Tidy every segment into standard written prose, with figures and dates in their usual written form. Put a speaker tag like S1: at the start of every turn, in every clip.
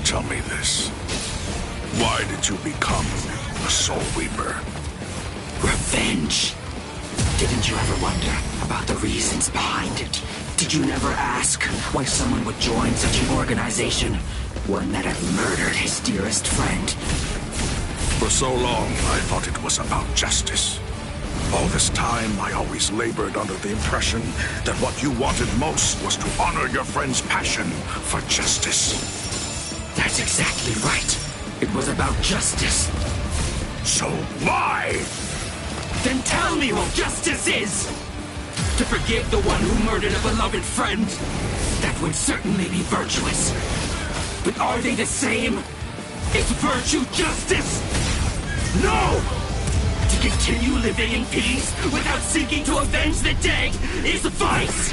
S1: Tell me this. Why did you become a Soul Reaper?
S2: Revenge! Didn't you ever wonder about the reasons behind it? Did you never ask why someone would join such an organization? One that had murdered his dearest friend.
S1: For so long, I thought it was about justice. All this time, I always labored under the impression that what you wanted most was to honor your friend's passion for justice.
S2: That's exactly right. It was about justice.
S1: So why?
S2: Then tell me what justice is! To forgive the one who murdered a beloved friend? That would certainly be virtuous. But are they the same? Is virtue justice? No! To continue living in peace without seeking to avenge the dead is vice!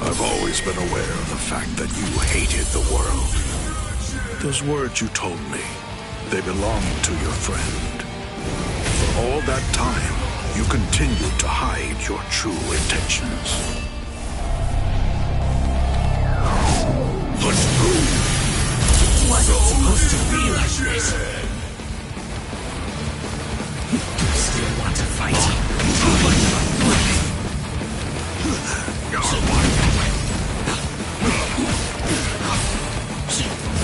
S1: I've always been aware of the fact that you hated the world. Those words you told me, they belonged to your friend. For all that time, you continued to hide your true intentions.
S2: But who? Was it supposed to be like this? Do you still want to fight?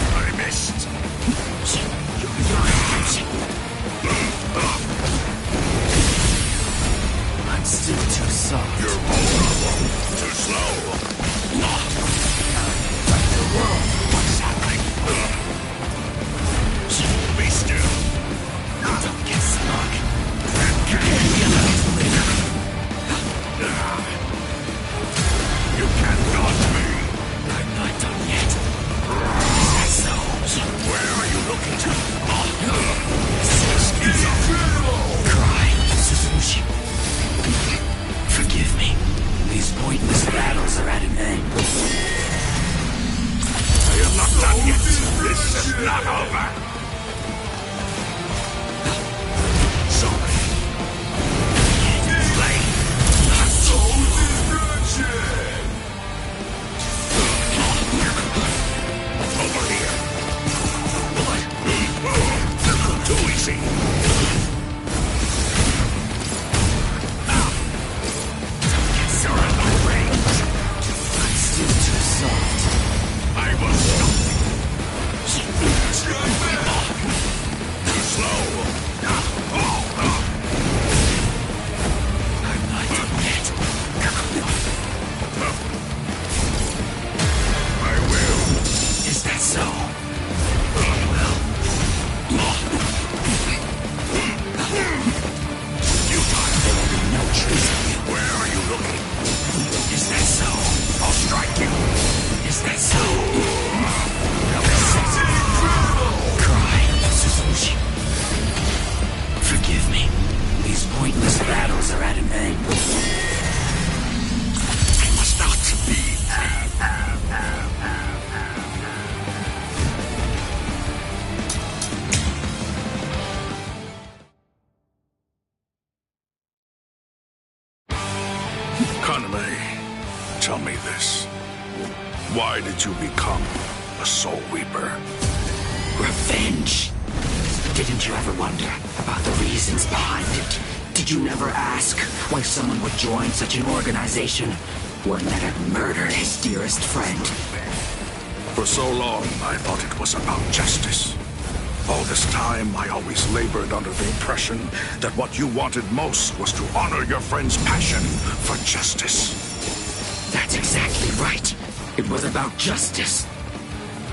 S1: I missed.
S2: I'm still too soft.
S1: You're vulnerable. Too slow.
S2: Fight the world. What's happening?
S1: Be still.
S2: Don't get smug. You can't be allowed to live.
S1: You can't dodge me.
S2: I'm not done yet. Is that so?
S1: Where are you looking to?
S2: Cry, Suzushi. Forgive me. These pointless battles are at an end.
S1: I am not done yet. This is not over. Sorry. Play.
S2: Not so.
S1: Over here. Too easy. You're in my range.
S2: I'm still too soft.
S1: I will stop. Too slow.
S2: I'm not done yet.
S1: I will.
S2: Is that so? There will be no trace of you.
S1: Where are you looking?
S2: Is that so?
S1: I'll strike you.
S2: Is that so? Cry, Suzushi. Forgive me. These pointless battles are at an end.
S1: I must not be. Kaname, tell me this. Why did you become a Soul Reaper?
S2: Revenge! Didn't you ever wonder about the reasons behind it? Did you never ask why someone would join such an organization? One that had murdered his dearest friend.
S1: For so long, I thought it was about justice. All this time, I always labored under the impression that what you wanted most was to honor your friend's passion for justice.
S2: That's exactly right. It was about justice.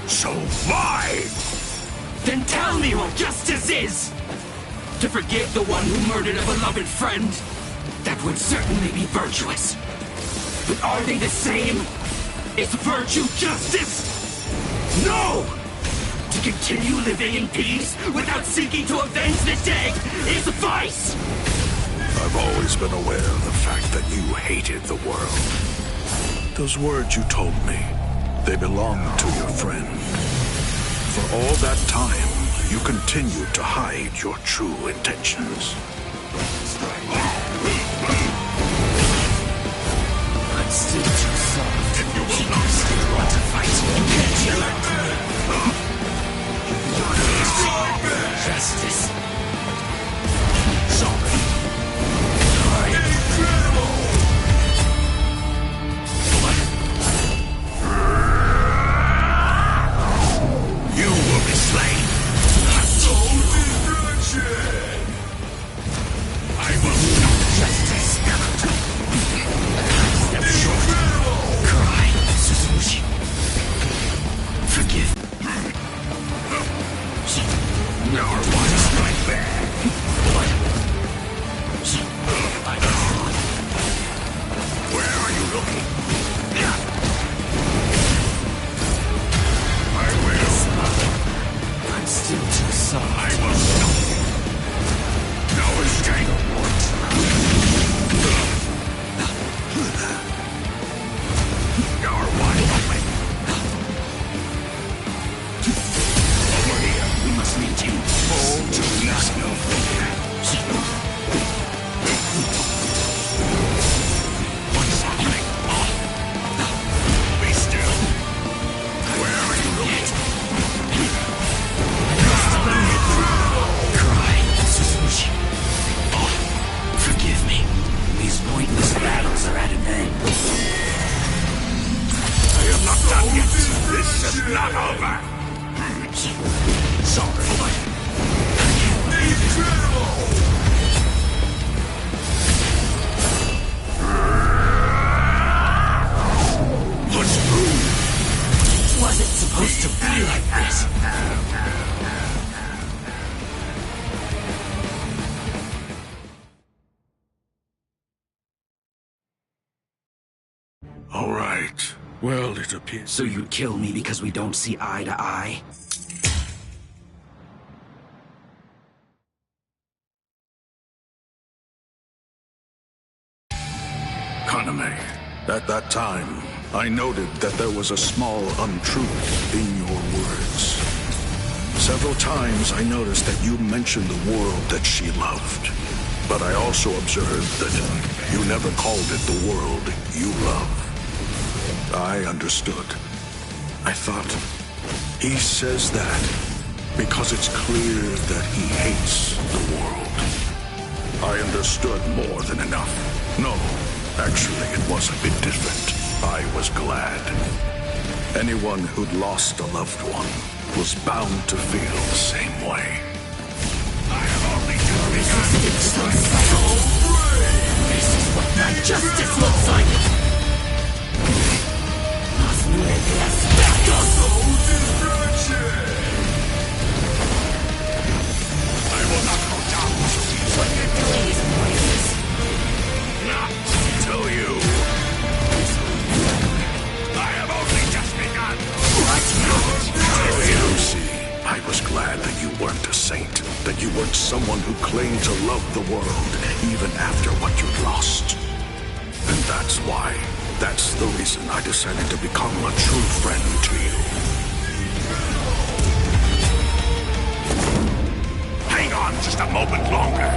S1: So why?
S2: Then tell me what justice is! To forgive the one who murdered a beloved friend? That would certainly be virtuous. But are they the same? Is virtue justice? No! To continue living in peace without seeking to avenge the dead is vice!
S1: I've always been aware of the fact that you hated the world. Those words you told me, they belonged to your friend. For all that time, you continued to hide your true intentions.
S2: I'm still too soft. If you will not still want to fight, can't you learn to me? Justice. Sorry. You will be slain. I will not justice. Step short. Cry, Suzuki. Forgive. Now our one strike back. Where are you looking? I will. I'm still too soft. I will stop you. No escape. You're wide open. Over here. We must maintain full to no fear. What's happening? Be still. Where are you looking? Cry, Suzuki. Forgive me. These pointless battles are at an end. I am not done yet. This is not over. Sorry. What's through? Was it supposed to be like this?
S1: All right. Well, it appears...
S2: So you'd kill me because we don't see eye to eye?
S1: Kaname, at that time, I noted that there was a small untruth in your words. Several times I noticed that you mentioned the world that she loved. But I also observed that you never called it the world you love. I understood. I thought, he says that because it's clear that he hates the world. I understood more than enough. No, actually it was a bit different. I was glad. Anyone who'd lost a loved one was bound to feel the same way. I have only just begun.
S2: This is what my justice looks like!
S1: I will not go down.
S2: What you're doing is pointless.
S1: Not to you. I have only just begun.
S2: What?
S1: You see, I was glad that you weren't a saint, that you weren't someone who claimed to love the world even after what you'd lost. And that's why. That's the reason I decided to become a true friend to you. Hang on just a moment longer.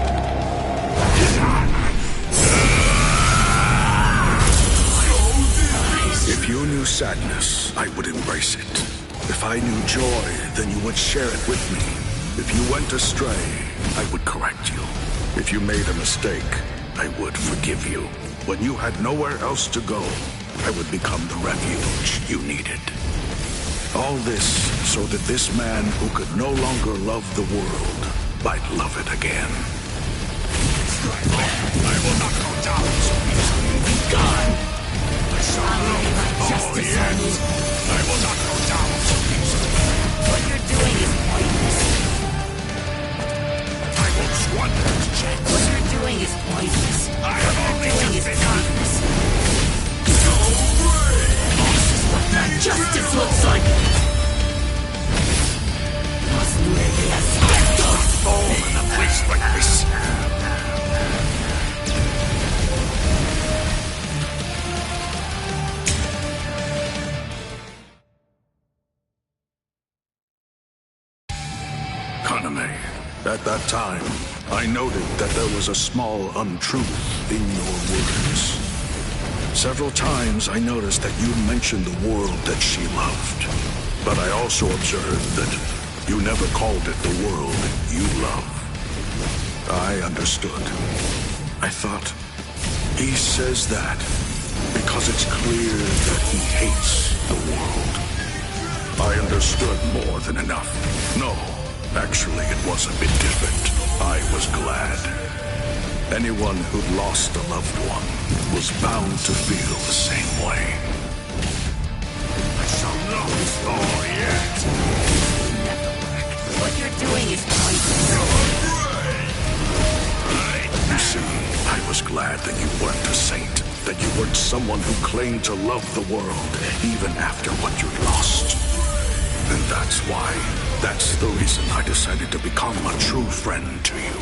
S1: If you knew sadness, I would embrace it. If I knew joy, then you would share it with me. If you went astray, I would correct you. If you made a mistake, I would forgive you. When you had nowhere else to go, I would become the refuge you needed. All this so that this man who could no longer love the world might love it again. I will not go down so easily. Be gone! I shall know justice ends. I will not go down so easily.
S2: What you're doing is pointless.
S1: I won't squander this chance.
S2: What you're doing is pointless.
S1: I have only just begun.
S2: Pointless.
S1: So brave!
S2: This is what
S1: Kaname, at that time, I noted that there was a small untruth in your words. Several times I noticed that you mentioned the world that she loved. But I also observed that you never called it the world you love. I understood. I thought, he says that because it's clear that he hates the world. I understood more than enough. No, actually it was a bit different. I was glad. Anyone who'd lost a loved one was bound to feel the same way.
S2: I shall not fall yet. Never work. What you're doing is poison.
S1: You see, I was glad that you weren't a saint, that you weren't someone who claimed to love the world, even after what you'd lost. And that's the reason I decided to become a true friend to you.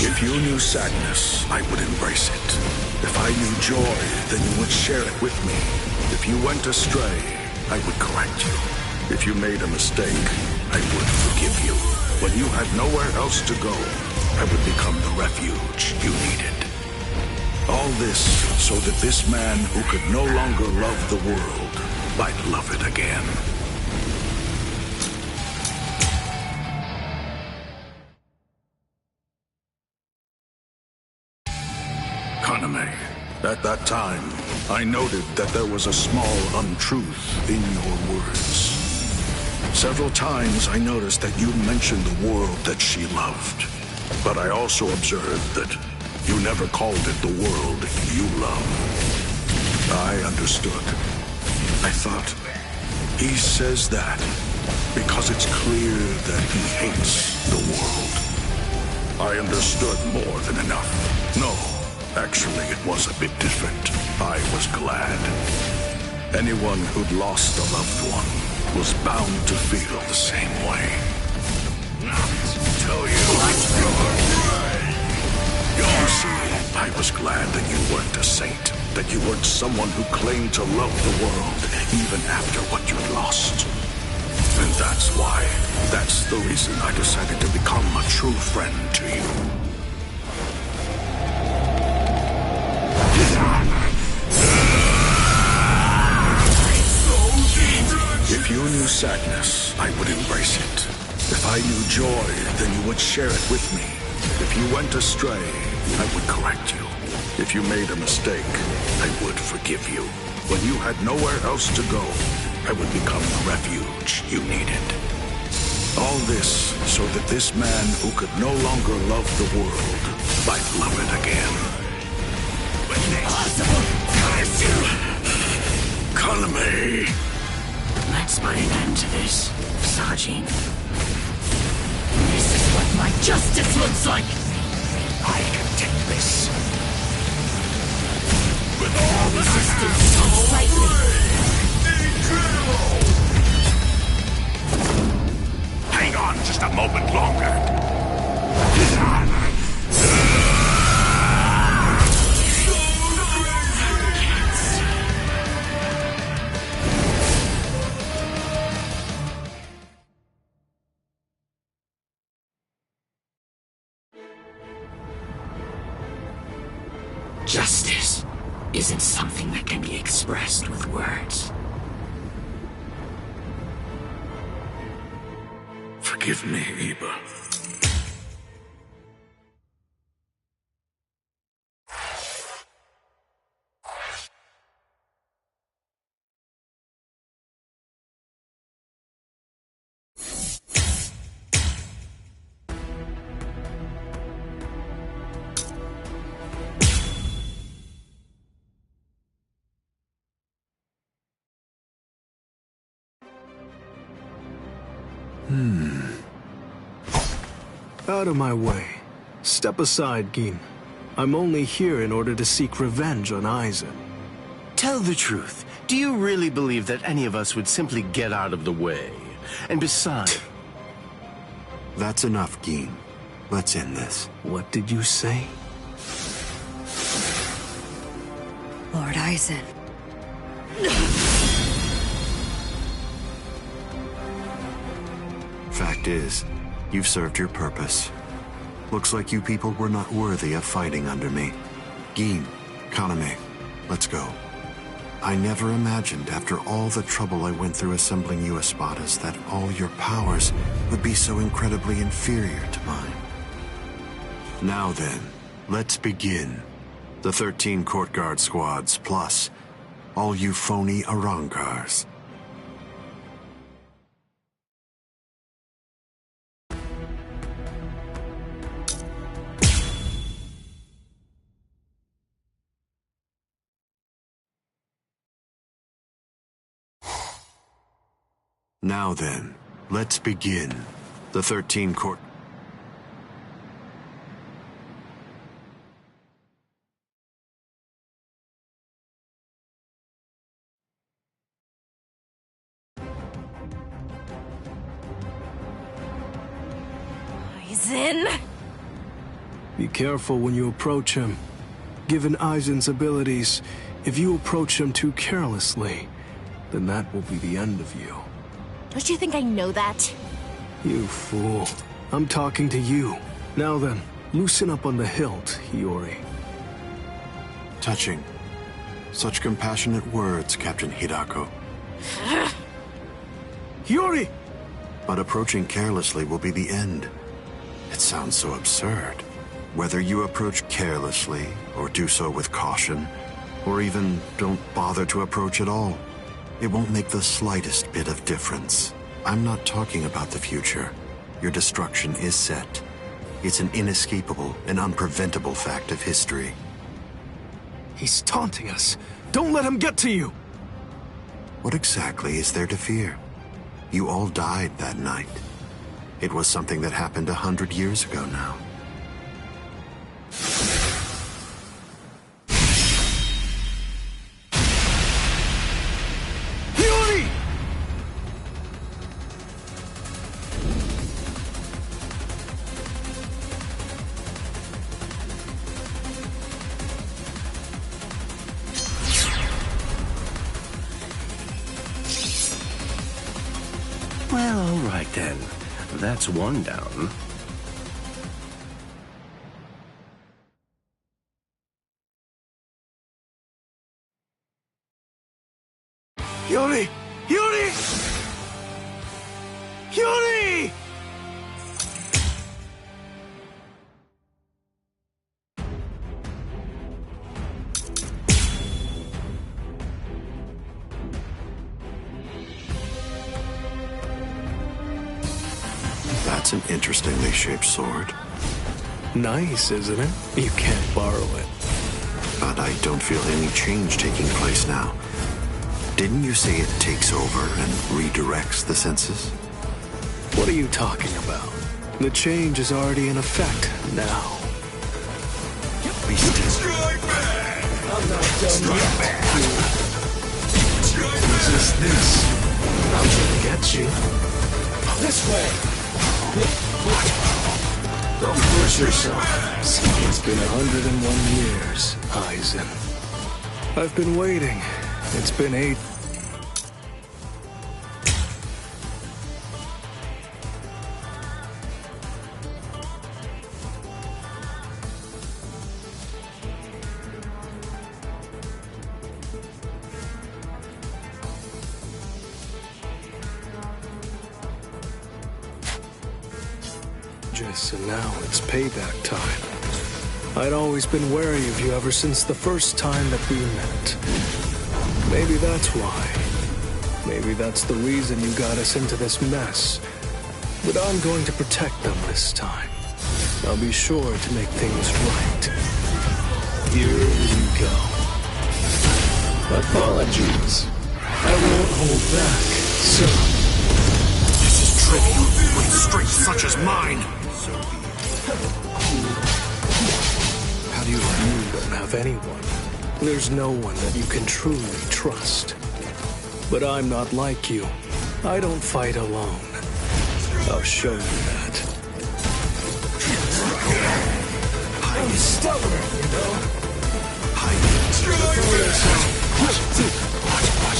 S1: If you knew sadness, I would embrace it. If I knew joy, then you would share it with me. If you went astray, I would correct you. If you made a mistake, I would forgive you. When you had nowhere else to go, I would become the refuge you needed. All this so that this man who could no longer love the world might love it again. Kaname, at that time, I noted that there was a small untruth in your words. Several times I noticed that you mentioned the world that she loved. But I also observed that you never called it the world you love. I understood. I thought, he says that because it's clear that he hates the world. I understood more than enough. No, actually it was a bit different. I was glad. Anyone who'd lost a loved one was bound to feel the same way. Not tell you what you're afraid. You see, I was glad that you weren't a saint, that you weren't someone who claimed to love the world even after what you'd lost. And that's the reason I decided to become a true friend to you. If you knew sadness, I would embrace it. If I knew joy, then you would share it with me. If you went astray, I would correct you. If you made a mistake, I would forgive you. When you had nowhere else to go, I would become the refuge you needed. All this so that this man who could no longer love the world might love it again. But impossible! Curse you! Kaname!
S2: Let's put an end to this, Sajin. This is what my justice looks like! I can take this. With all resistance so slightly.
S1: Hang on just a moment longer.
S2: Justice isn't something that can be expressed with words.
S1: Forgive me, Iba.
S3: Out of my way. Step aside, Gin. I'm only here in order to seek revenge on Aizen.
S4: Tell the truth. Do you really believe that any of us would simply get out of the way? And besides...
S5: That's enough, Gin. Let's end this.
S3: What did you say?
S6: Lord Aizen,
S5: Fact is, you've served your purpose. Looks like you people were not worthy of fighting under me. Gin, Kaname, let's go. I never imagined, after all the trouble I went through assembling you Espadas, that all your powers would be so incredibly inferior to mine. Now then, let's begin. The 13 court guard squads, plus all you phony Arrancars. Now then, let's begin. The 13 court...
S6: Aizen!
S3: Be careful when you approach him. Given Aizen's abilities, if you approach him too carelessly, then that will be the end of you.
S6: Don't you think I know that?
S3: You fool. I'm talking to you. Now then, loosen up on the hilt, Hiyori.
S5: Touching. Such compassionate words, Captain Hidako.
S3: Hiyori!
S5: But approaching carelessly will be the end. It sounds so absurd. Whether you approach carelessly, or do so with caution, or even don't bother to approach at all, it won't make the slightest bit of difference. I'm not talking about the future. Your destruction is set. It's an inescapable and unpreventable fact of history.
S3: He's taunting us. Don't let him get to you!
S5: What exactly is there to fear? You all died that night. It was something that happened 100 years ago now.
S3: Hiyori!
S4: Well, all right then. That's one down.
S3: Hiyori! Hiyori! Hiyori!
S5: That's an interestingly shaped sword.
S3: Nice, isn't it? You can't borrow it.
S5: But I don't feel any change taking place now. Didn't you say it takes over and redirects the senses?
S3: What are you talking about? The change is already in effect now.
S5: Be still.
S2: Strike back!
S3: I'm not done
S2: Strike
S3: yet.
S2: back!
S3: Resist this. I'm gonna get you. This way! Don't push yourself. It's been 101 years, Aizen. I've been waiting. It's been 8. And now it's payback time. I'd always been wary of you ever since the first time that we met. Maybe that's why. Maybe that's the reason you got us into this mess. But I'm going to protect them this time. I'll be sure to make things right. Here we go. Apologies. I won't hold back, sir.
S1: This is trivial with strength such as mine.
S3: How do you don't have anyone? There's no one that you can truly trust. But I'm not like you. I don't fight alone. I'll show you that. I'm stubborn, you know.
S2: Strike back!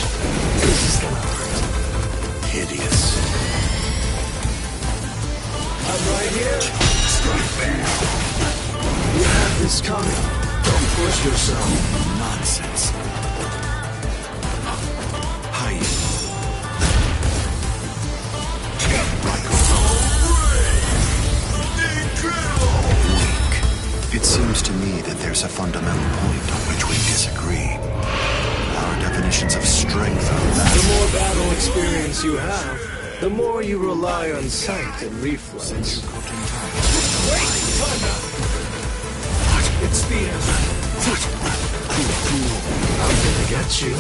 S3: is coming. Don't push yourself.
S5: Nonsense. Hide. Weak. It seems to me that there's a fundamental point on which we disagree. Our definitions of strength are
S3: The
S5: vast.
S3: more battle experience you have, the more you rely on sight and reflex. Wait! Time out! It's the end. I'm gonna get you.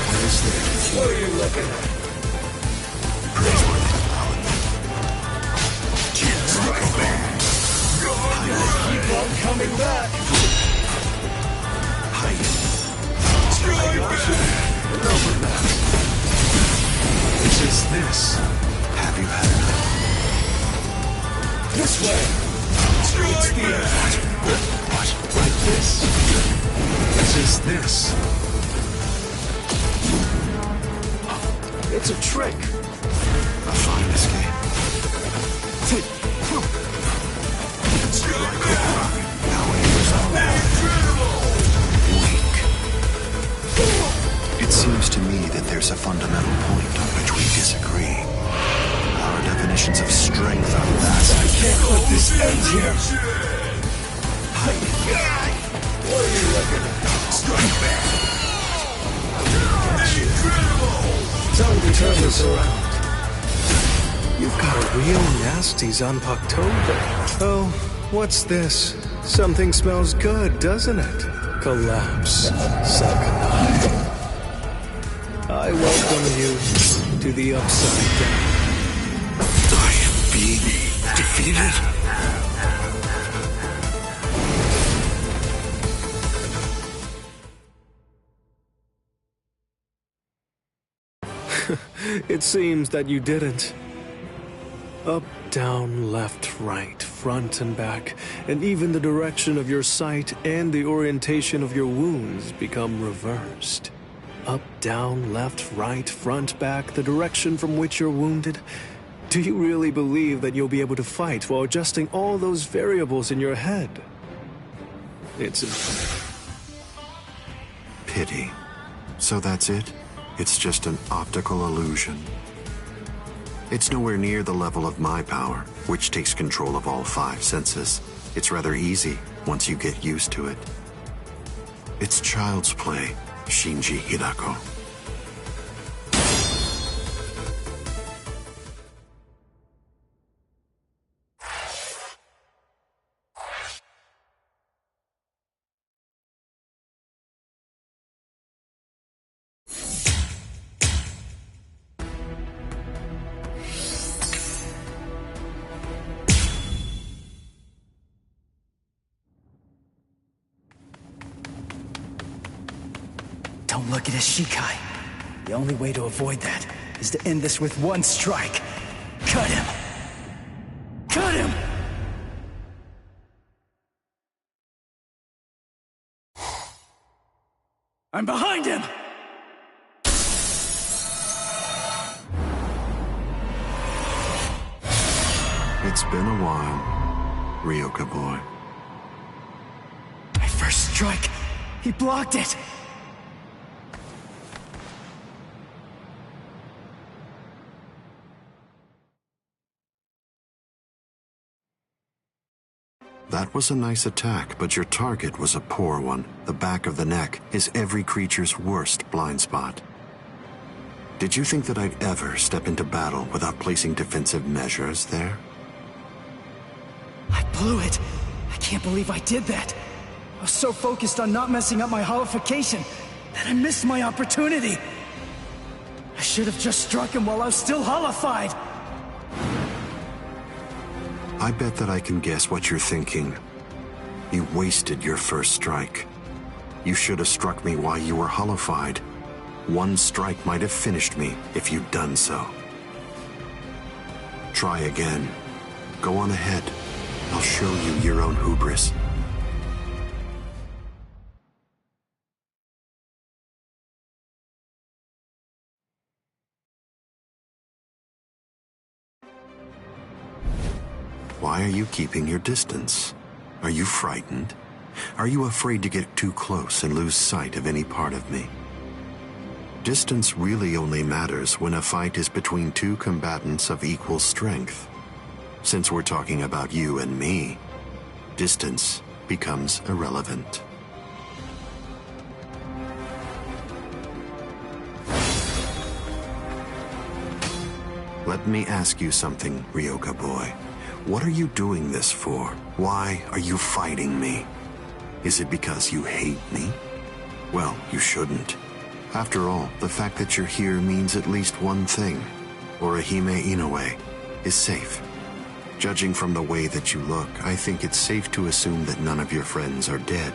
S5: What is there?
S3: What are you looking at?
S5: Praiseworthy.
S3: Keep on coming back.
S5: Hide.
S3: Enough of that. Which is this?
S5: Have you had enough?
S3: This way. It's the end. Like this. Which is this? It's a trick.
S5: A fine escape. Weak. It seems to me that there's a fundamental point on which we disagree. Our definitions of strength are vast.
S3: I can't let this end here. What are you looking at? Strike back. Time to turn this around. You've got a real nasty Zanpakutober. Oh, what's this? Something smells good, doesn't it? Collapse, Sakurai. I welcome you to the Upside Down.
S1: I am being defeated.
S3: It seems that you didn't. Up, down, left, right, front and back, and even the direction of your sight and the orientation of your wounds become reversed. Up, down, left, right, front, back, the direction from which you're wounded. Do you really believe that you'll be able to fight while adjusting all those variables in your head? It's
S5: Pity. So that's it? It's just an optical illusion. It's nowhere near the level of my power, which takes control of all 5 senses. It's rather easy once you get used to it. It's child's play, Shinji Hidako.
S7: Don't look at Shikai. The only way to avoid that is to end this with one strike. Cut him! Cut him! I'm behind him!
S5: It's been a while, Ryoka boy.
S7: My first strike, he blocked it!
S5: That was a nice attack, but your target was a poor one. The back of the neck is every creature's worst blind spot. Did you think that I'd ever step into battle without placing defensive measures there?
S7: I blew it. I can't believe I did that. I was so focused on not messing up my holification that I missed my opportunity. I should have just struck him while I was still holified.
S5: I bet that I can guess what you're thinking. You wasted your first strike. You should have struck me while you were holified. One strike might have finished me if you'd done so. Try again. Go on ahead. I'll show you your own hubris. Why are you keeping your distance? Are you frightened? Are you afraid to get too close and lose sight of any part of me? Distance really only matters when a fight is between two combatants of equal strength. Since we're talking about you and me, distance becomes irrelevant. Let me ask you something, Ryoka boy. What are you doing this for? Why are you fighting me? Is it because you hate me? Well, you shouldn't. After all, the fact that you're here means at least one thing. Orihime Inoue is safe. Judging from the way that you look, I think it's safe to assume that none of your friends are dead.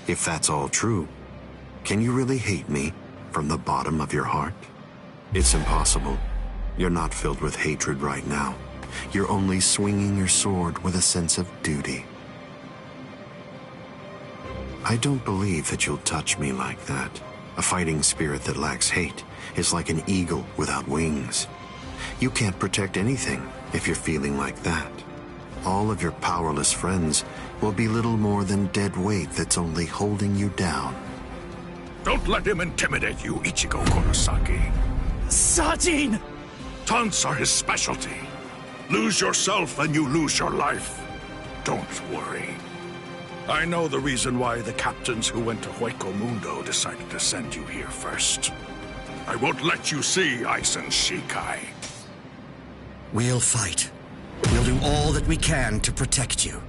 S5: If that's all true, can you really hate me from the bottom of your heart? It's impossible. You're not filled with hatred right now. You're only swinging your sword with a sense of duty. I don't believe that you'll touch me like that. A fighting spirit that lacks hate is like an eagle without wings. You can't protect anything if you're feeling like that. All of your powerless friends will be little more than dead weight that's only holding you down.
S1: Don't let him intimidate you, Ichigo Kurosaki.
S7: Sajin!
S1: Taunts are his specialty. Lose yourself and you lose your life. Don't worry. I know the reason why the captains who went to Hueco Mundo decided to send you here first. I won't let you see Aizen Shikai.
S2: We'll fight. We'll do all that we can to protect you.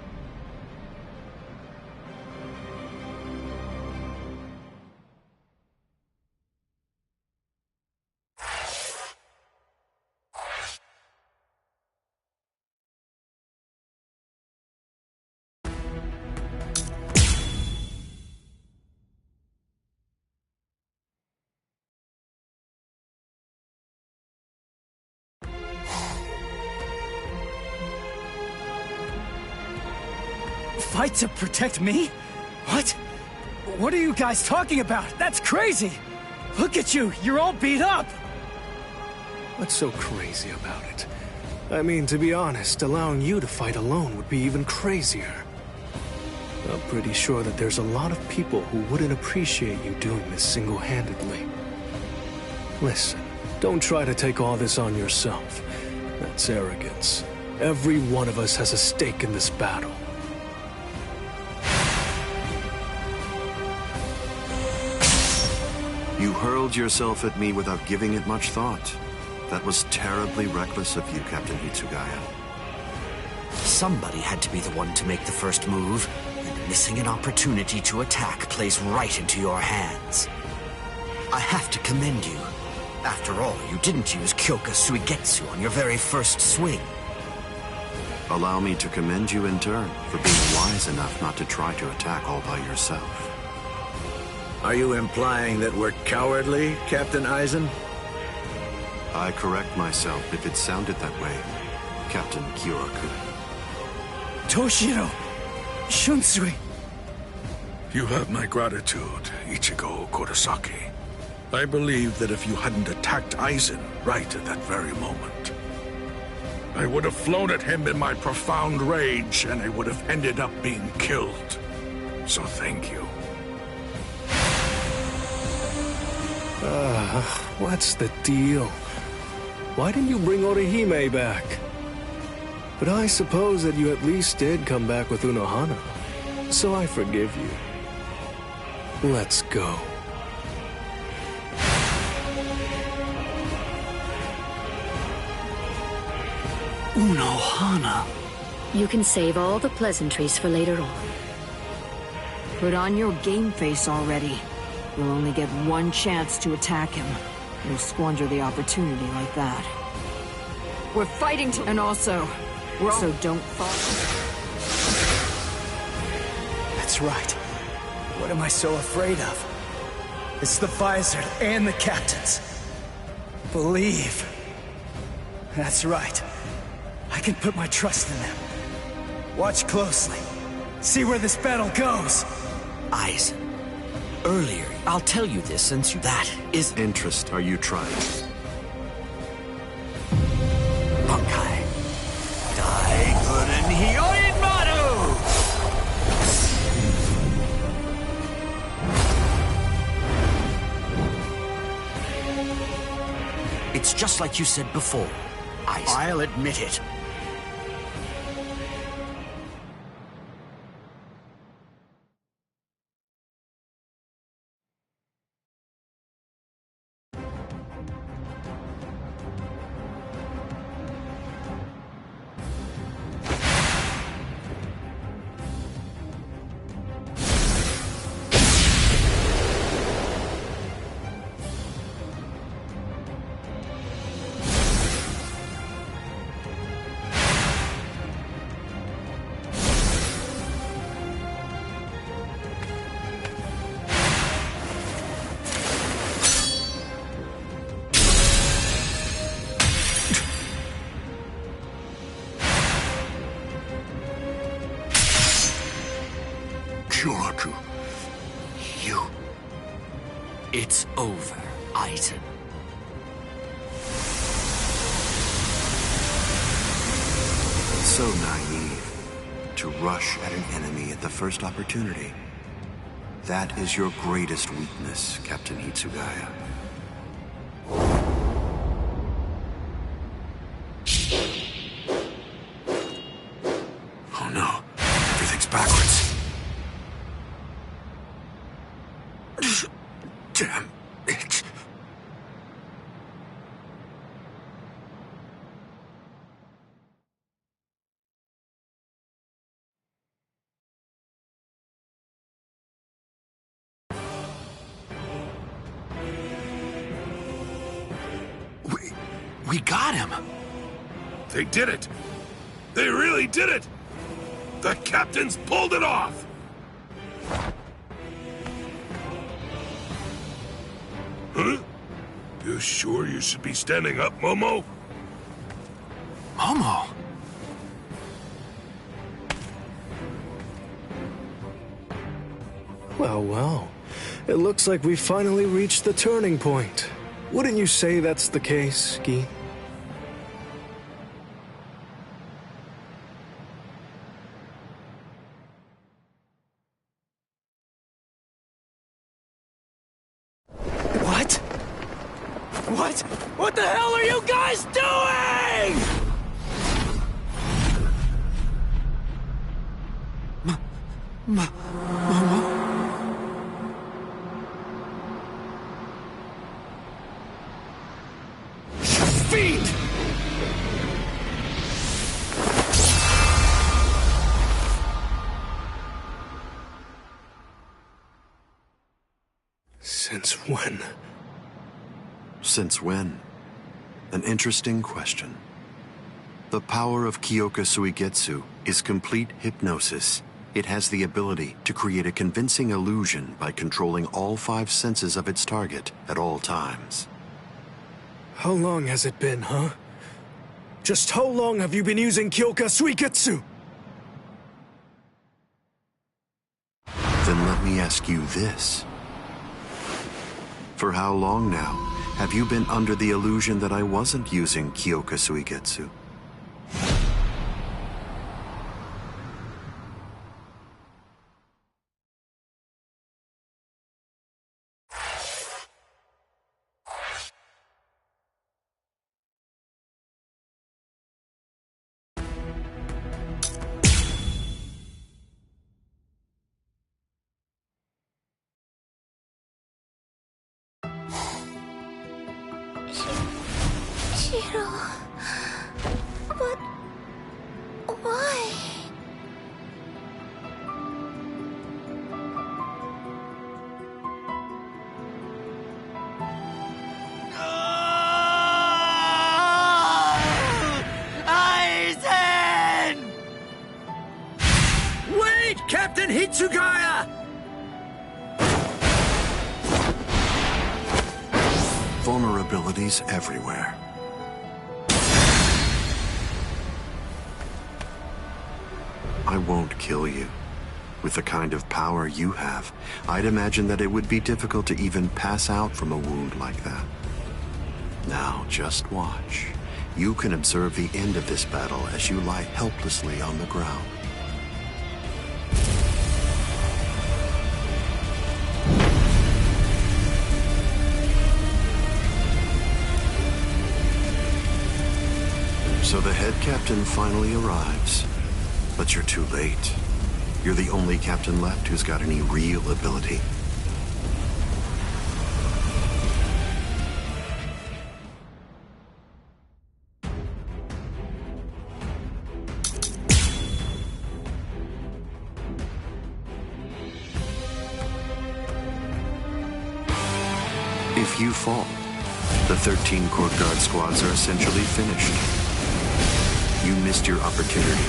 S7: Fight to protect me? What? What are you guys talking about? That's crazy! Look at you, you're all beat up!
S3: What's so crazy about it? I mean, to be honest, allowing you to fight alone would be even crazier. I'm pretty sure that there's a lot of people who wouldn't appreciate you doing this single-handedly. Listen, don't try to take all this on yourself. That's arrogance. Every one of us has a stake in this battle.
S5: You hurled yourself at me without giving it much thought. That was terribly reckless of you, Captain Hitsugaya.
S2: Somebody had to be the one to make the first move, and missing an opportunity to attack plays right into your hands. I have to commend you. After all, you didn't use Kyoka Suigetsu on your very first swing.
S5: Allow me to commend you in turn for being wise enough not to try to attack all by yourself.
S8: Are you implying that we're cowardly, Captain Aizen?
S5: I correct myself if it sounded that way, Captain Kyoraku.
S7: Toshiro! Shunsui!
S1: You have my gratitude, Ichigo Kurosaki. I believe that if you hadn't attacked Aizen right at that very moment, I would have flown at him in my profound rage, and I would have ended up being killed. So thank you.
S3: What's the deal? Why didn't you bring Orihime back? But I suppose that you at least did come back with Unohana, so I forgive you. Let's go.
S7: Unohana.
S9: You can save all the pleasantries for later on.
S10: Put on your game face already. You'll only get one chance to attack him. You'll squander the opportunity like that. We're fighting to— And also, so don't fall.
S7: That's right. What am I so afraid of? It's the Vizard and the captains. Believe. That's right. I can put my trust in them. Watch closely. See where this battle goes.
S2: Aizen. Earlier, I'll tell you this since that is—
S5: Interest are you trying?
S2: Bunkai. Dai
S11: just like you said before. I'll admit it.
S2: You.
S11: It's over, Aizen.
S5: So naive. To rush at an enemy at the first opportunity. That is your greatest weakness, Captain Hitsugaya.
S1: Oh no, everything's backwards. Damn it.
S2: We got him.
S1: They did it. They really did it. The captains pulled it off. Huh? You sure you should be standing up, Momo?
S2: Momo?
S3: Well, well. It looks like we finally reached the turning point. Wouldn't you say that's the case, Gi?
S7: What? What the hell are you guys doing?
S2: Fiend!
S3: Since when?
S5: Since when? An interesting question. The power of Kyoka Suigetsu is complete hypnosis. It has the ability to create a convincing illusion by controlling all 5 senses of its target at all times.
S3: How long has it been, huh? Just how long have you been using Kyoka Suigetsu?
S5: Then let me ask you this. For how long now have you been under the illusion that I wasn't using Kyoka Suigetsu?
S6: Shiro... But... why?
S11: Aizen! Wait, Captain Hitsugaya!
S5: Vulnerabilities everywhere. I won't kill you. With the kind of power you have, I'd imagine that it would be difficult to even pass out from a wound like that. Now, just watch. You can observe the end of this battle as you lie helplessly on the ground. captain finally arrives. But you're too late. You're the only captain left who's got any real ability. If you fall, the 13 Court Guard squads are essentially finished. You missed your opportunity.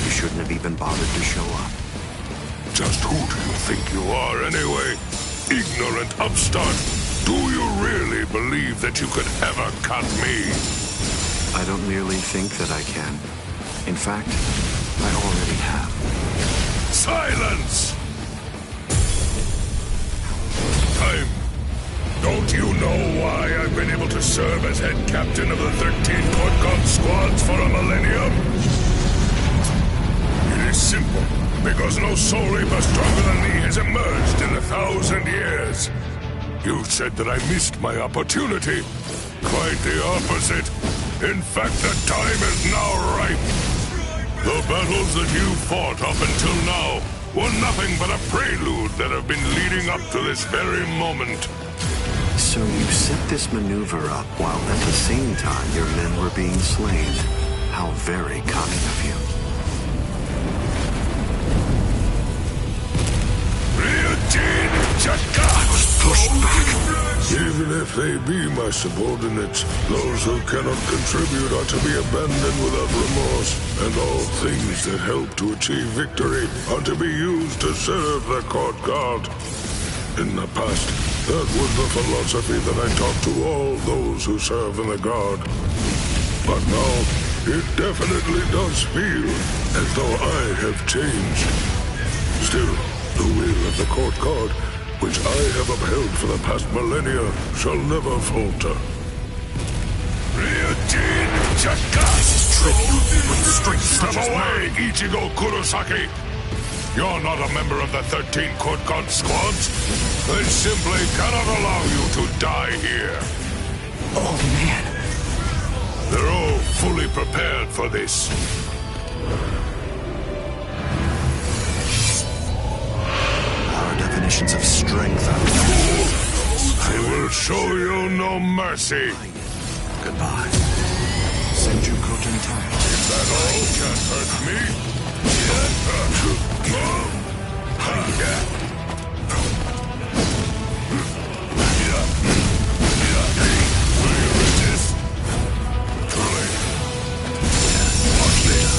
S5: You shouldn't have even bothered to show up.
S1: Just who do you think you are anyway? Ignorant upstart. Do you really believe that you could ever cut me?
S5: I don't merely think that I can. In fact, I already have.
S1: Silence! Time. Don't you know why I've been able to serve as head captain of the 13 Court Guard squads for a millennium? It is simple. Because no soul reaper stronger than me has emerged in 1,000 years. You said that I missed my opportunity. Quite the opposite. In fact, the time is now ripe. The battles that you fought up until now were nothing but a prelude that have been leading up to this very moment.
S5: So you set this maneuver up while at the same time your men were being slain. How very cunning of you.
S1: I was pushed back. Even if they be my subordinates, those who cannot contribute are to be abandoned without remorse, and all things that help to achieve victory are to be used to serve the Court Guard. In the past, that was the philosophy that I taught to all those who serve in the Guard. But now, it definitely does feel as though I have changed. Still, the will of the Court Guard, which I have upheld for the past millennia, shall never falter. Ryujin Chaka!
S5: This is trivial, but strength
S1: Step away, Ichigo Kurosaki! You're not a member of the 13 Court Guard squads. They simply cannot allow you to die here.
S7: Oh, man.
S1: They're all fully prepared for this.
S5: Definitions of strength are...
S1: I will show you no mercy.
S5: Goodbye. Senjuko Tentai.
S1: If that all can't hurt me. Will you resist? Truly. Watch this.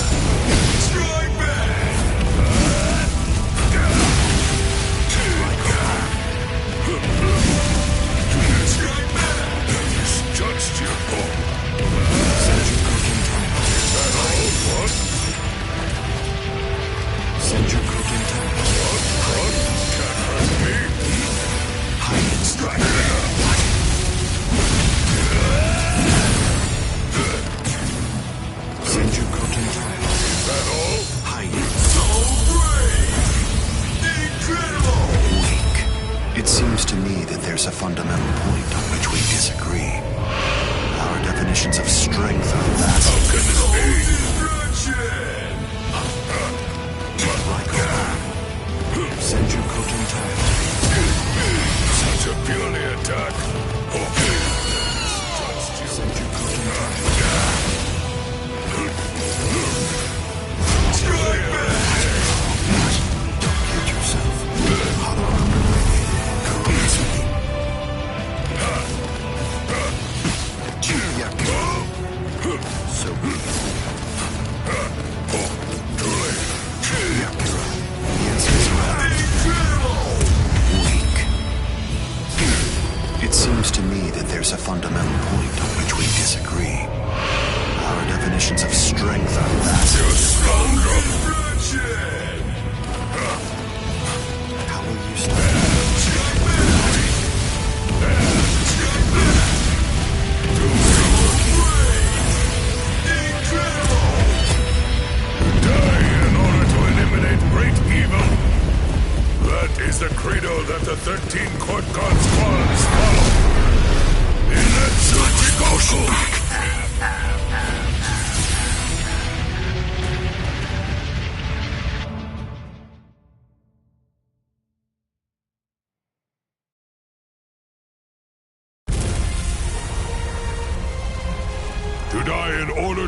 S1: Strike back! Judged you. Is that all? What?
S5: Senjuko Tentai.
S1: What? Can't hurt me.
S5: Hide. Strike. Senjuko Tentai.
S1: Is that all?
S5: Hide.
S1: So brave! Incredible!
S5: Weak. It seems to me that there's a fundamental point on which we disagree. Our definitions of strength are vast.
S1: How can this be?
S5: Senjuko Tentai.
S1: Such a puny attack.
S5: Senjuko Tentai.
S1: Strike back!
S5: Don't kid yourself. So be it. Yes, as well. Weak. It seems to me that there's a fundamental point on which we disagree. Our definitions of strength are vast.
S1: You're stronger!
S5: How will you start?
S1: That is the credo that the 13 Court Guard squads follow. In that Tsuchikoku!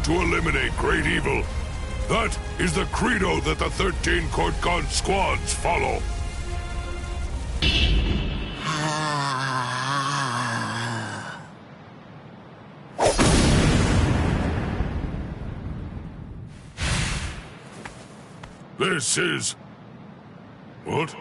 S12: to eliminate great evil. That is the credo that the 13 Court God squads follow. This is... what?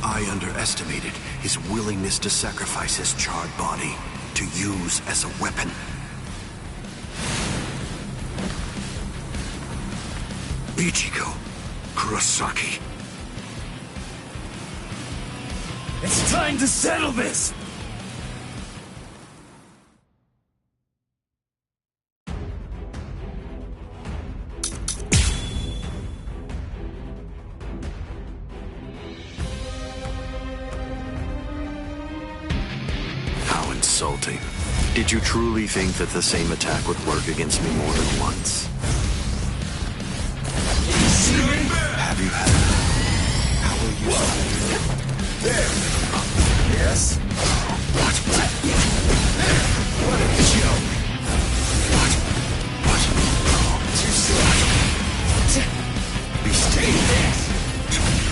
S5: I underestimated his willingness to sacrifice his charred body to use as a weapon. Ichigo Kurosaki.
S7: It's time to settle this!
S5: How insulting. Did you truly think that the same attack would work against me more than once? Have you had it? How will you fight?
S7: There! Yes?
S5: What?
S7: What a joke!
S5: What?
S7: Too slow!
S5: Be still.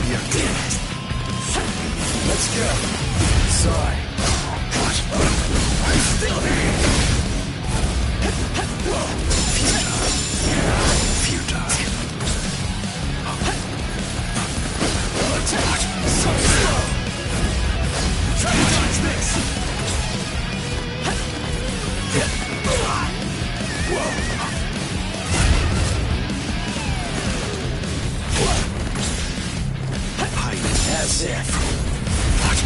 S7: Yeah, damn it! Let's go! Sorry.
S5: What?
S7: I'm still here!
S5: Futile.
S7: So slow! Try to dodge this! Whoa! That's it.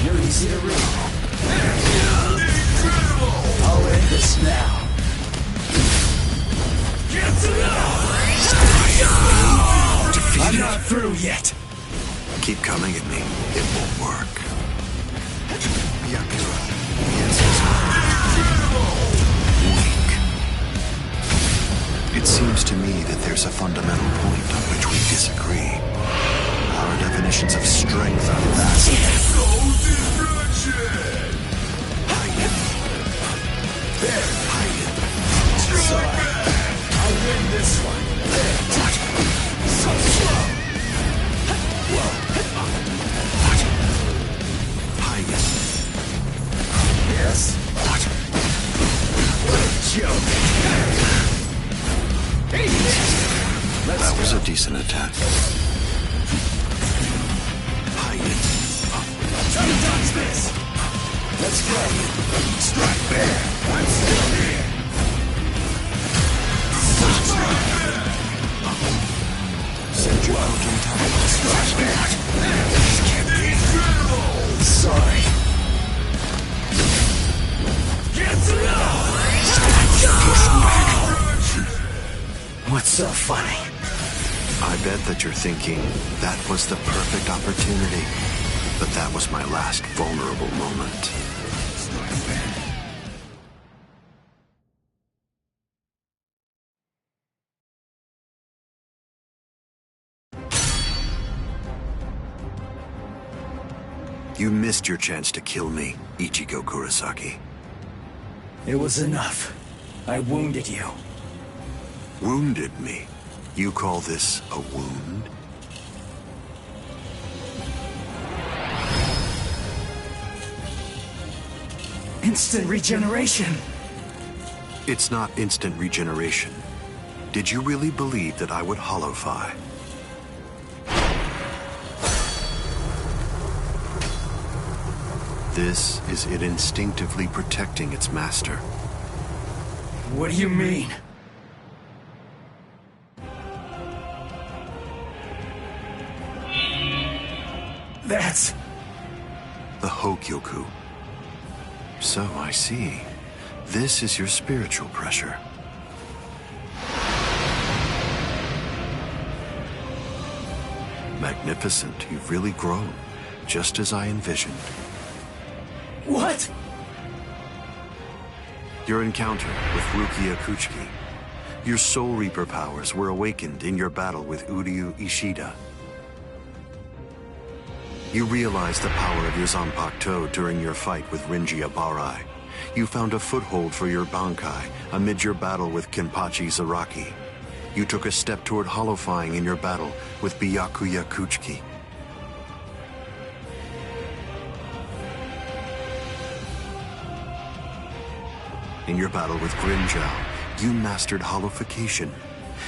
S7: You're easy to read. I'll end this now. I'm not through yet.
S5: Keep coming at me. It won't work. Yakura. Weak. It seems to me that there's a fundamental point on which we disagree. Our definitions of strength are vastly...
S12: No distraction!
S7: There. Sorry. I'll win this one. There. So slow. Whoa. Yes? What a joke.
S5: That was a decent attack.
S7: Try to dodge this. Let's go. Strike there. I'm still here.
S5: Send you out in time.
S7: Strike there. This can't be incredible. Sorry. What's so funny?
S5: I bet that you're thinking, that was the perfect opportunity. But that was my last vulnerable moment. You missed your chance to kill me, Ichigo Kurosaki.
S7: It was enough. I wounded you.
S5: Wounded me? You call this a wound?
S7: Instant regeneration.
S5: It's not instant regeneration. Did you really believe that I would holofy? This is it instinctively protecting its master.
S7: What do you mean? That's...
S5: the Hogyoku. So I see. This is your spiritual pressure. Magnificent, you've really grown, just as I envisioned.
S7: What?
S5: Your encounter with Rukia Kuchiki. Your Soul Reaper powers were awakened in your battle with Uryu Ishida. You realized the power of your Zanpakuto during your fight with Rinji Abarai. You found a foothold for your Bankai amid your battle with Kenpachi Zaraki. You took a step toward holofying in your battle with Byakuya Kuchiki. In your battle with Grimjow, you mastered holofication.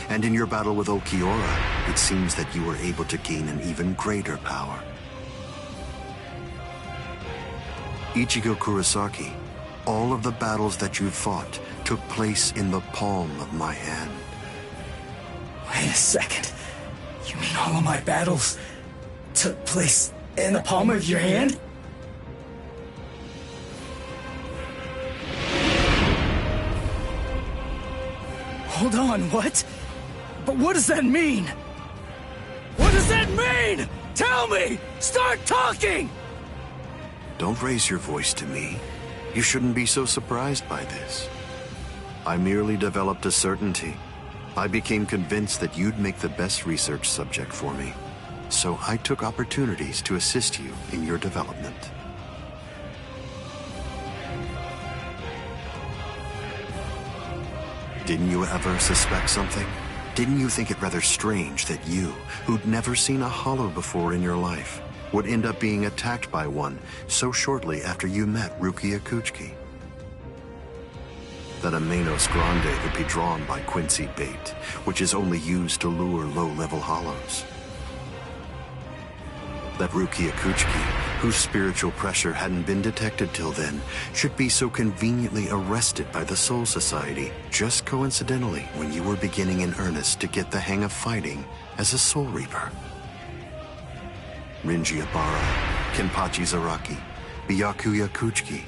S5: And in your battle with Okiora, it seems that you were able to gain an even greater power. Ichigo Kurosaki, all of the battles that you fought took place in the palm of my hand.
S7: Wait a second. You mean all of my battles took place in the palm of your hand? Hold on, what? But what does that mean? What does that mean? Tell me! Start talking!
S5: Don't raise your voice to me. You shouldn't be so surprised by this. I merely developed a certainty. I became convinced that you'd make the best research subject for me. So I took opportunities to assist you in your development. Didn't you ever suspect something? Didn't you think it rather strange that you, who'd never seen a hollow before in your life, would end up being attacked by one so shortly after you met Rukia Kuchiki? That a Manos Grande would be drawn by Quincy bait, which is only used to lure low-level hollows. That Rukia Kuchiki, whose spiritual pressure hadn't been detected till then, should be so conveniently arrested by the Soul Society just coincidentally when you were beginning in earnest to get the hang of fighting as a Soul Reaper. Rinji Abarai, Kenpachi Zaraki, Byakuya Kuchiki,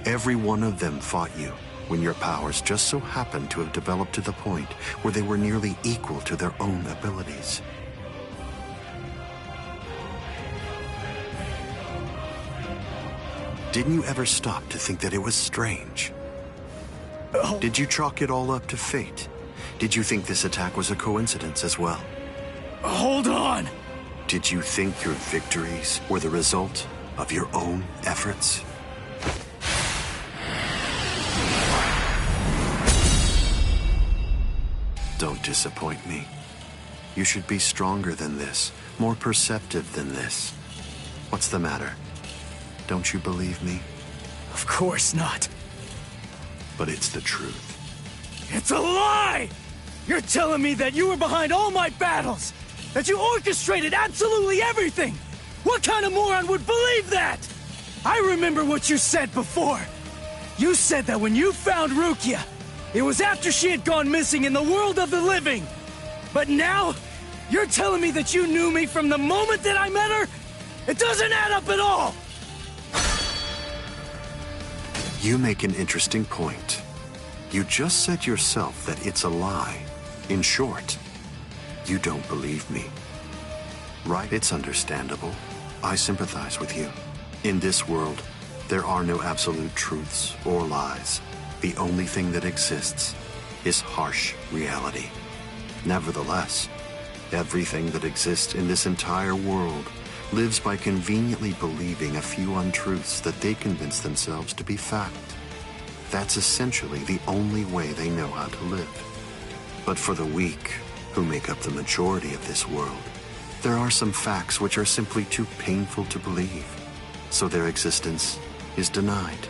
S5: every one of them fought you when your powers just so happened to have developed to the point where they were nearly equal to their own abilities. Didn't you ever stop to think that it was strange?
S7: Oh.
S5: Did you chalk it all up to fate? Did you think this attack was a coincidence as well?
S7: Hold on!
S5: Did you think your victories were the result of your own efforts? Don't disappoint me. You should be stronger than this, more perceptive than this. What's the matter? Don't you believe me?
S7: Of course not.
S5: But it's the truth.
S7: It's a lie! You're telling me that you were behind all my battles! That you orchestrated absolutely everything! What kind of moron would believe that? I remember what you said before. You said that when you found Rukia, it was after she had gone missing in the world of the living. But now, you're telling me that you knew me from the moment that I met her? It doesn't add up at all!
S5: You make an interesting point. You just said yourself that it's a lie. In short, you don't believe me. Right? It's understandable. I sympathize with you. In this world, there are no absolute truths or lies. The only thing that exists is harsh reality. Nevertheless, everything that exists in this entire world lives by conveniently believing a few untruths that they convince themselves to be fact. That's essentially the only way they know how to live. But for the weak, who make up the majority of this world, there are some facts which are simply too painful to believe, so their existence is denied.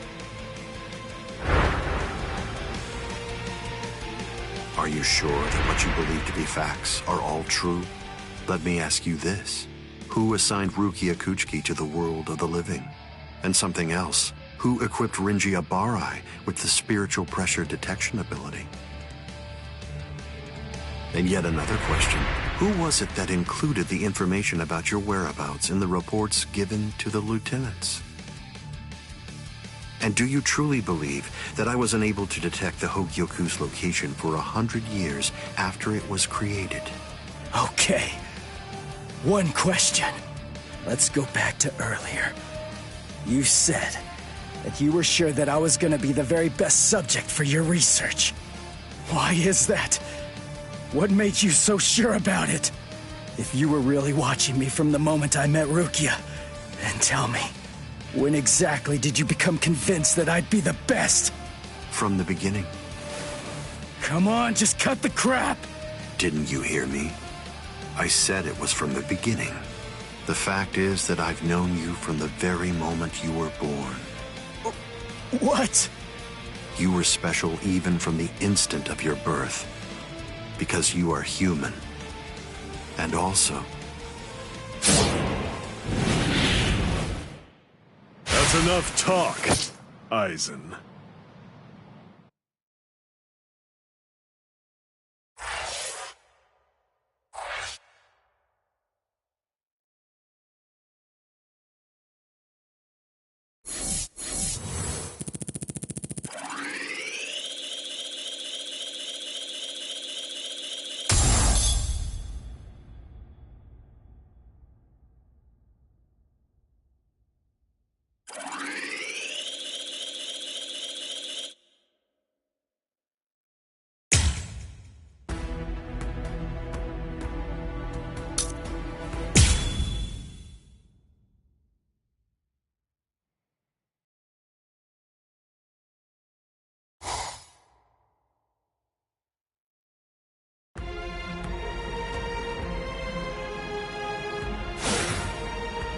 S5: Are you sure that what you believe to be facts are all true? Let me ask you this. Who assigned Rukia Kuchiki to the world of the living? And something else, who equipped Rinji Abarai with the spiritual pressure detection ability? And yet another question, who was it that included the information about your whereabouts in the reports given to the lieutenants? And do you truly believe that I was unable to detect the Hogyoku's location for 100 years after it was created?
S7: Okay. One question. Let's go back to earlier. You said that you were sure that I was gonna be the very best subject for your research. Why is that? What made you so sure about it? If you were really watching me from the moment I met Rukia, then tell me, when exactly did you become convinced that I'd be the best?
S5: From the beginning.
S7: Come on, just cut the crap!
S5: Didn't you hear me? I said it was from the beginning. The fact is that I've known you from the very moment you were born.
S7: What?
S5: You were special even from the instant of your birth. Because you are human. And also...
S13: That's enough talk, Eisen.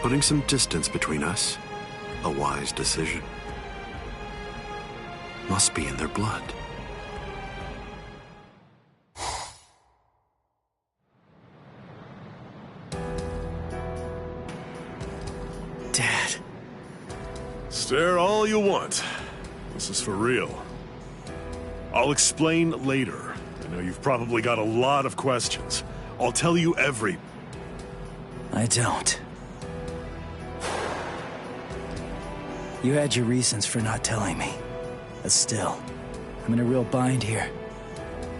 S5: Putting some distance between us, a wise decision. Must be in their blood.
S7: Dad.
S13: Stare all you want. This is for real. I'll explain later. I know you've probably got a lot of questions. I'll tell you every...
S7: I don't. You had your reasons for not telling me. But still, I'm in a real bind here.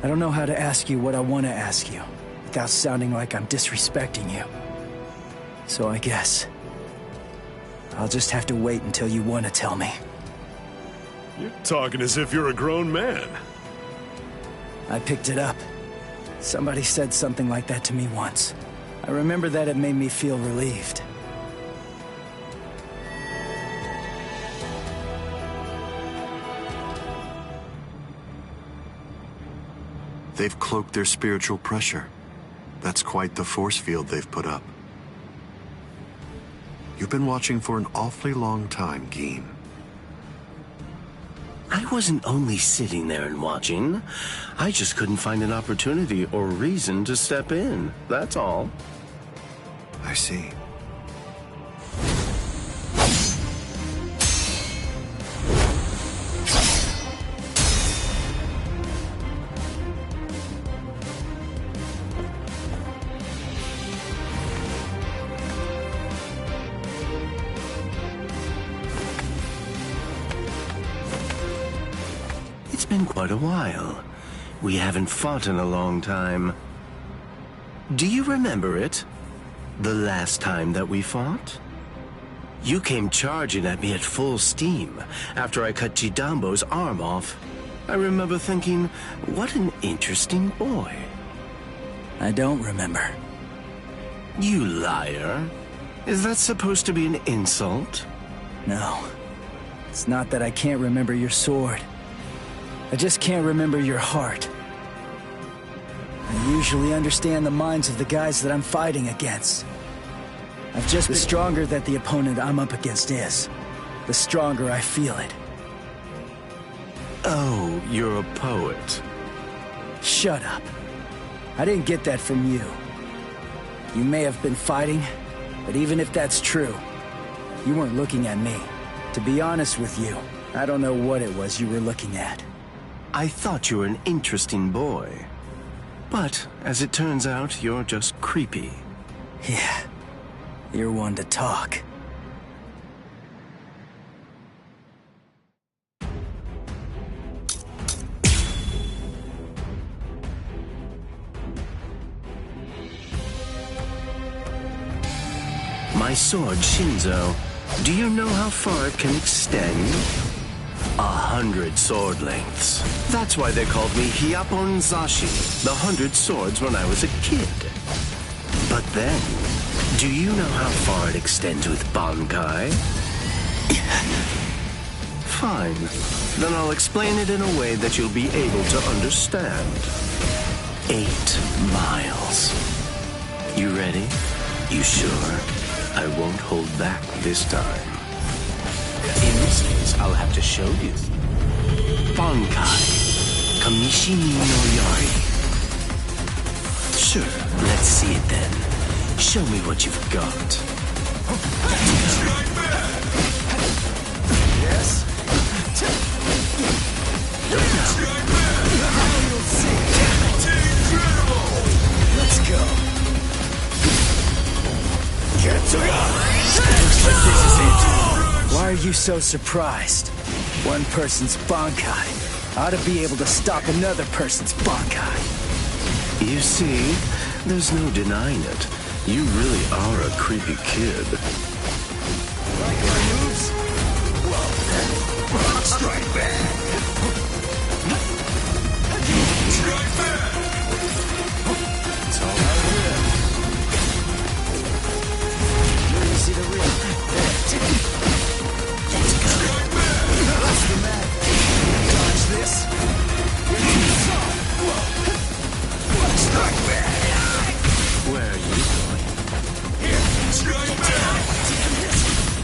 S7: I don't know how to ask you what I want to ask you, without sounding like I'm disrespecting you. So I guess... I'll just have to wait until you want to tell me.
S13: You're talking as if you're a grown man.
S7: I picked it up. Somebody said something like that to me once. I remember that it made me feel relieved.
S5: They've cloaked their spiritual pressure. That's quite the force field they've put up. You've been watching for an awfully long time, Geen.
S4: I wasn't only sitting there and watching. I just couldn't find an opportunity or reason to step in. That's all.
S5: I see.
S4: It's been quite a while. We haven't fought in a long time. Do you remember it? The last time that we fought? You came charging at me at full steam after I cut Chidambo's arm off. I remember thinking, what an interesting boy.
S7: I don't remember.
S4: You liar. Is that supposed to be an insult?
S7: No. It's not that I can't remember your sword. I just can't remember your heart. I usually understand the minds of the guys that I'm fighting against. I've just been... The stronger that the opponent I'm up against is, the stronger I feel it.
S4: Oh, you're a poet.
S7: Shut up. I didn't get that from you. You may have been fighting, but even if that's true, you weren't looking at me. To be honest with you, I don't know what it was you were looking at.
S4: I thought you were an interesting boy. But, as it turns out, you're just creepy.
S7: Yeah. You're one to talk.
S4: My sword, Shinzo, do you know how far it can extend? 100 sword lengths. That's why they called me Hyapon Zashi, the 100 swords when I was a kid. But then, do you know how far it extends with Bankai? Fine. Then I'll explain it in a way that you'll be able to understand. 8 miles. You ready? You sure? I won't hold back this time. In this case, I'll have to show you. Bankai. Kamishimi no Yari. Sure, let's see it then. Show me what you've got.
S7: Yes? Let's go. Why are you so surprised? One person's Bankai ought to be able to stop another person's Bankai.
S4: You see, there's no denying it. You really are a creepy kid.
S7: Like my moves? Whoa. Strike back. Strike back. That's all I will. Where do you see the real? Let's go. Strike back. What's the matter? Dodge this. You're too soft. Whoa. Strike back.
S4: Where are you going?
S7: Here. Strike back.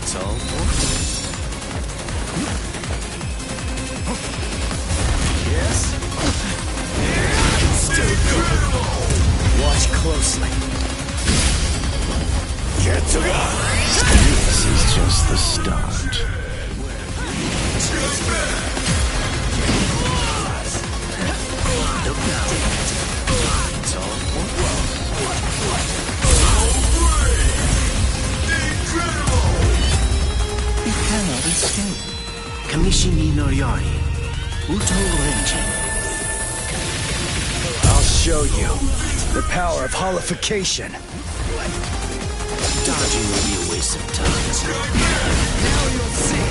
S4: It's all for
S7: Yes? Watch closely.
S4: This is just the start. Look now. It's all You cannot escape. Kamishimi no Yari. Uto Renjin.
S7: I'll show you the power of holification.
S4: Dodging will be a waste of time.
S7: Now you'll see.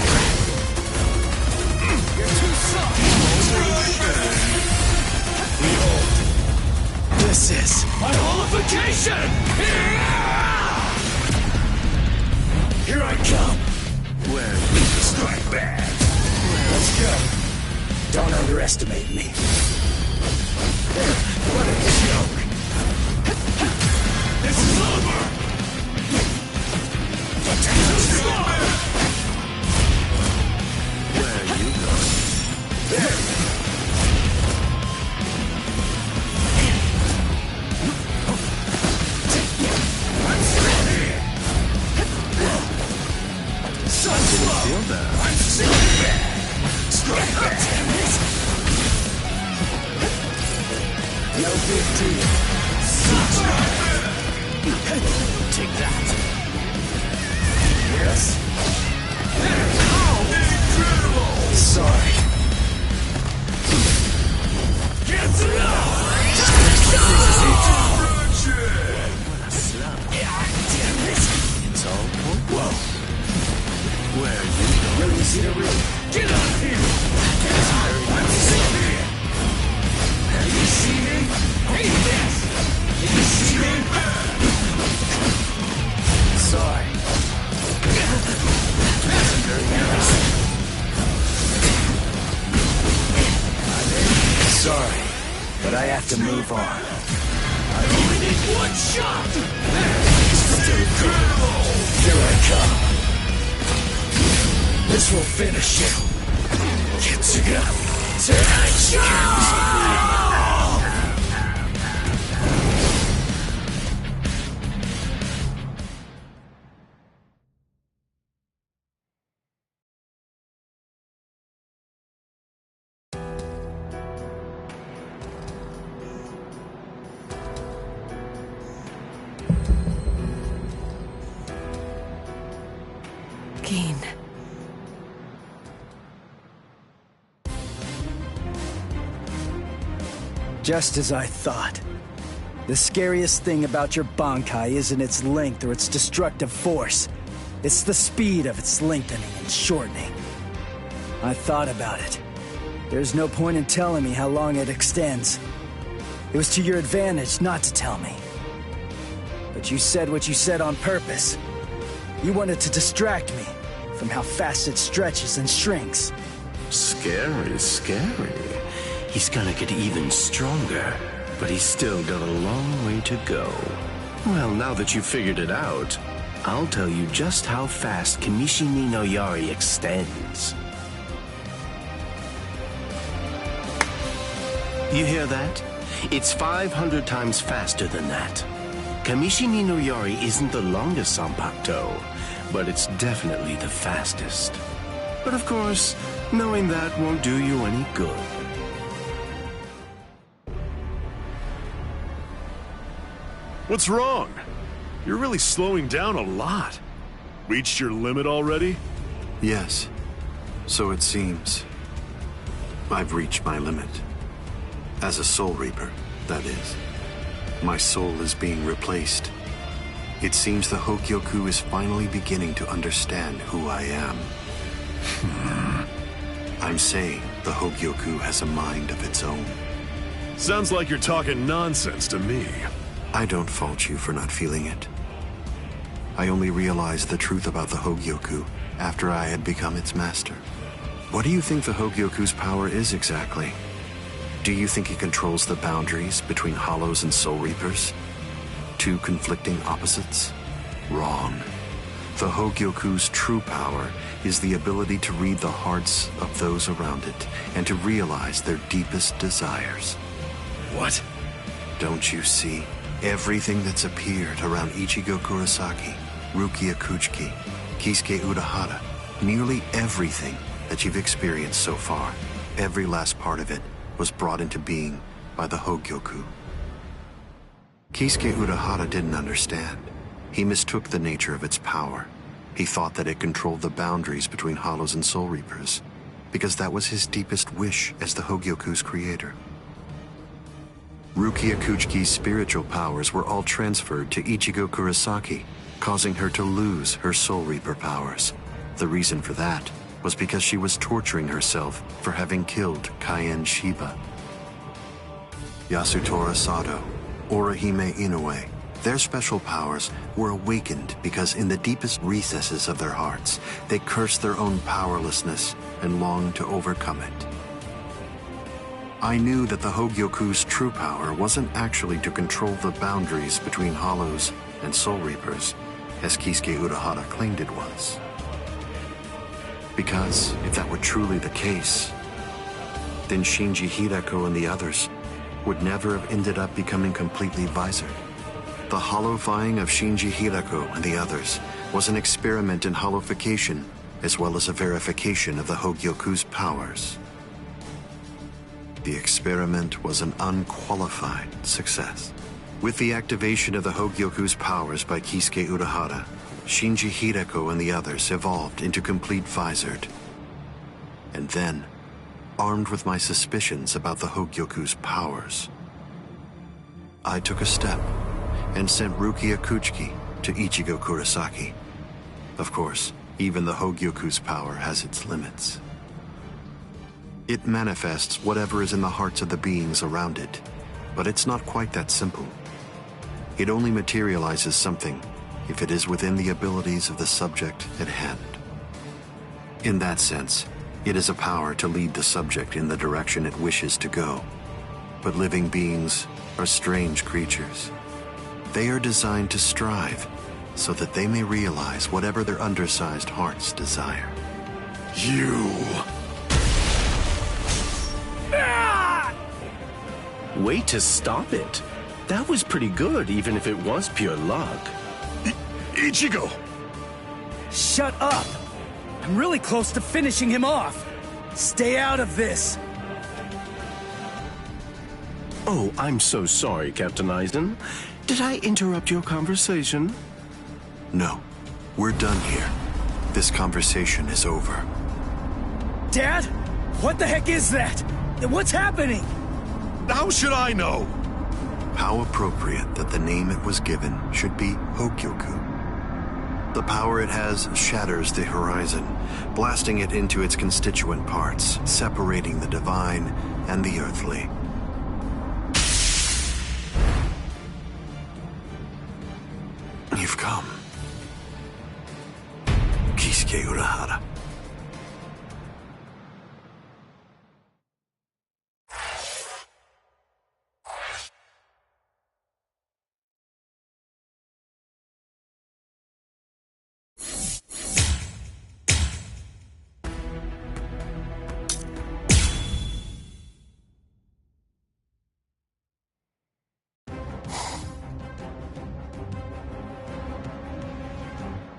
S7: You're too soft. Behold. This is
S2: My holification!
S7: Here I come.
S4: Where?
S7: Strike back. Let's go. Don't underestimate me. What a joke.
S2: This is over!
S4: Where are you going?
S7: There. I'm still here.
S4: Didn't feel that.
S7: I'm still here. Strike back. No big deal.
S2: Take that!
S7: Yes. Sorry.
S2: Get enough!
S4: It's all for whoa. Where are you going?
S7: Let me see the real.
S2: Get out of here!
S7: I'm still here.
S2: Can you see me? Hey, this! Can you see me?
S7: Sorry. Sorry, but I have to move on.
S2: I only need one shot!
S7: Here I come. This will finish you.
S10: Keen.
S7: Just as I thought. The scariest thing about your Bankai isn't its length or its destructive force. It's the speed of its lengthening and shortening. I thought about it. There's no point in telling me how long it extends. It was to your advantage not to tell me. But you said what you said on purpose. You wanted to distract me from how fast it stretches and shrinks.
S4: Scary, scary. He's gonna get even stronger, but he's still got a long way to go. Well, now that you've figured it out, I'll tell you just how fast Kamishini no Yari extends. You hear that? It's 500 times faster than that. Kamishini no Yari isn't the longest Zanpakuto, but it's definitely the fastest. But of course, knowing that won't do you any good.
S13: What's wrong? You're really slowing down a lot. Reached your limit already?
S5: Yes, so it seems. I've reached my limit. As a Soul Reaper, that is. My soul is being replaced. It seems the Hogyoku is finally beginning to understand who I am. I'm saying the Hogyoku has a mind of its own.
S13: Sounds like you're talking nonsense to me.
S5: I don't fault you for not feeling it. I only realized the truth about the Hogyoku after I had become its master. What do you think the Hogyoku's power is exactly? Do you think it controls the boundaries between Hollows and Soul Reapers? Two conflicting opposites? Wrong. The Hogyoku's true power is the ability to read the hearts of those around it and to realize their deepest desires.
S13: What?
S5: Don't you see? Everything that's appeared around Ichigo Kurosaki, Rukia Kuchiki, Kisuke Urahara, nearly everything that you've experienced so far, every last part of it was brought into being by the Hogyoku. Kisuke Urahara didn't understand. He mistook the nature of its power. He thought that it controlled the boundaries between Hollows and Soul Reapers, because that was his deepest wish as the Hogyoku's creator. Rukia Kuchiki's spiritual powers were all transferred to Ichigo Kurosaki, causing her to lose her Soul Reaper powers. The reason for that was because she was torturing herself for having killed Kaien Shiba. Yasutora Sato, Orihime Inoue, their special powers were awakened because in the deepest recesses of their hearts, they cursed their own powerlessness and longed to overcome it. I knew that the Hogyoku's true power wasn't actually to control the boundaries between Hollows and Soul Reapers, as Kisuke Urahara claimed it was. Because if that were truly the case, then Shinji Hideko and the others would never have ended up becoming completely visored. The hollowifying of Shinji Hideko and the others was an experiment in hollowification, as well as a verification of the Hogyoku's powers. The experiment was an unqualified success. With the activation of the Hogyoku's powers by Kisuke Urahara, Shinji Hideko and the others evolved into complete visored. And then, armed with my suspicions about the Hogyoku's powers, I took a step and sent Rukia Kuchiki to Ichigo Kurosaki. Of course, even the Hogyoku's power has its limits. It manifests whatever is in the hearts of the beings around it, but it's not quite that simple. It only materializes something if it is within the abilities of the subject at hand. In that sense, it is a power to lead the subject in the direction it wishes to go. But living beings are strange creatures. They are designed to strive so that they may realize whatever their undersized hearts desire.
S13: You...
S4: Way to stop it. That was pretty good, even if it was pure luck.
S13: Ichigo!
S7: Shut up! I'm really close to finishing him off. Stay out of this.
S4: Oh, I'm so sorry, Captain Eisen. Did I interrupt your conversation?
S5: No, we're done here. This conversation is over.
S7: Dad? What the heck is that? What's happening?
S13: How should I know?
S5: How appropriate that the name it was given should be Hogyoku. The power it has shatters the horizon, blasting it into its constituent parts, separating the divine and the earthly. You've come. Kisuke Urahara.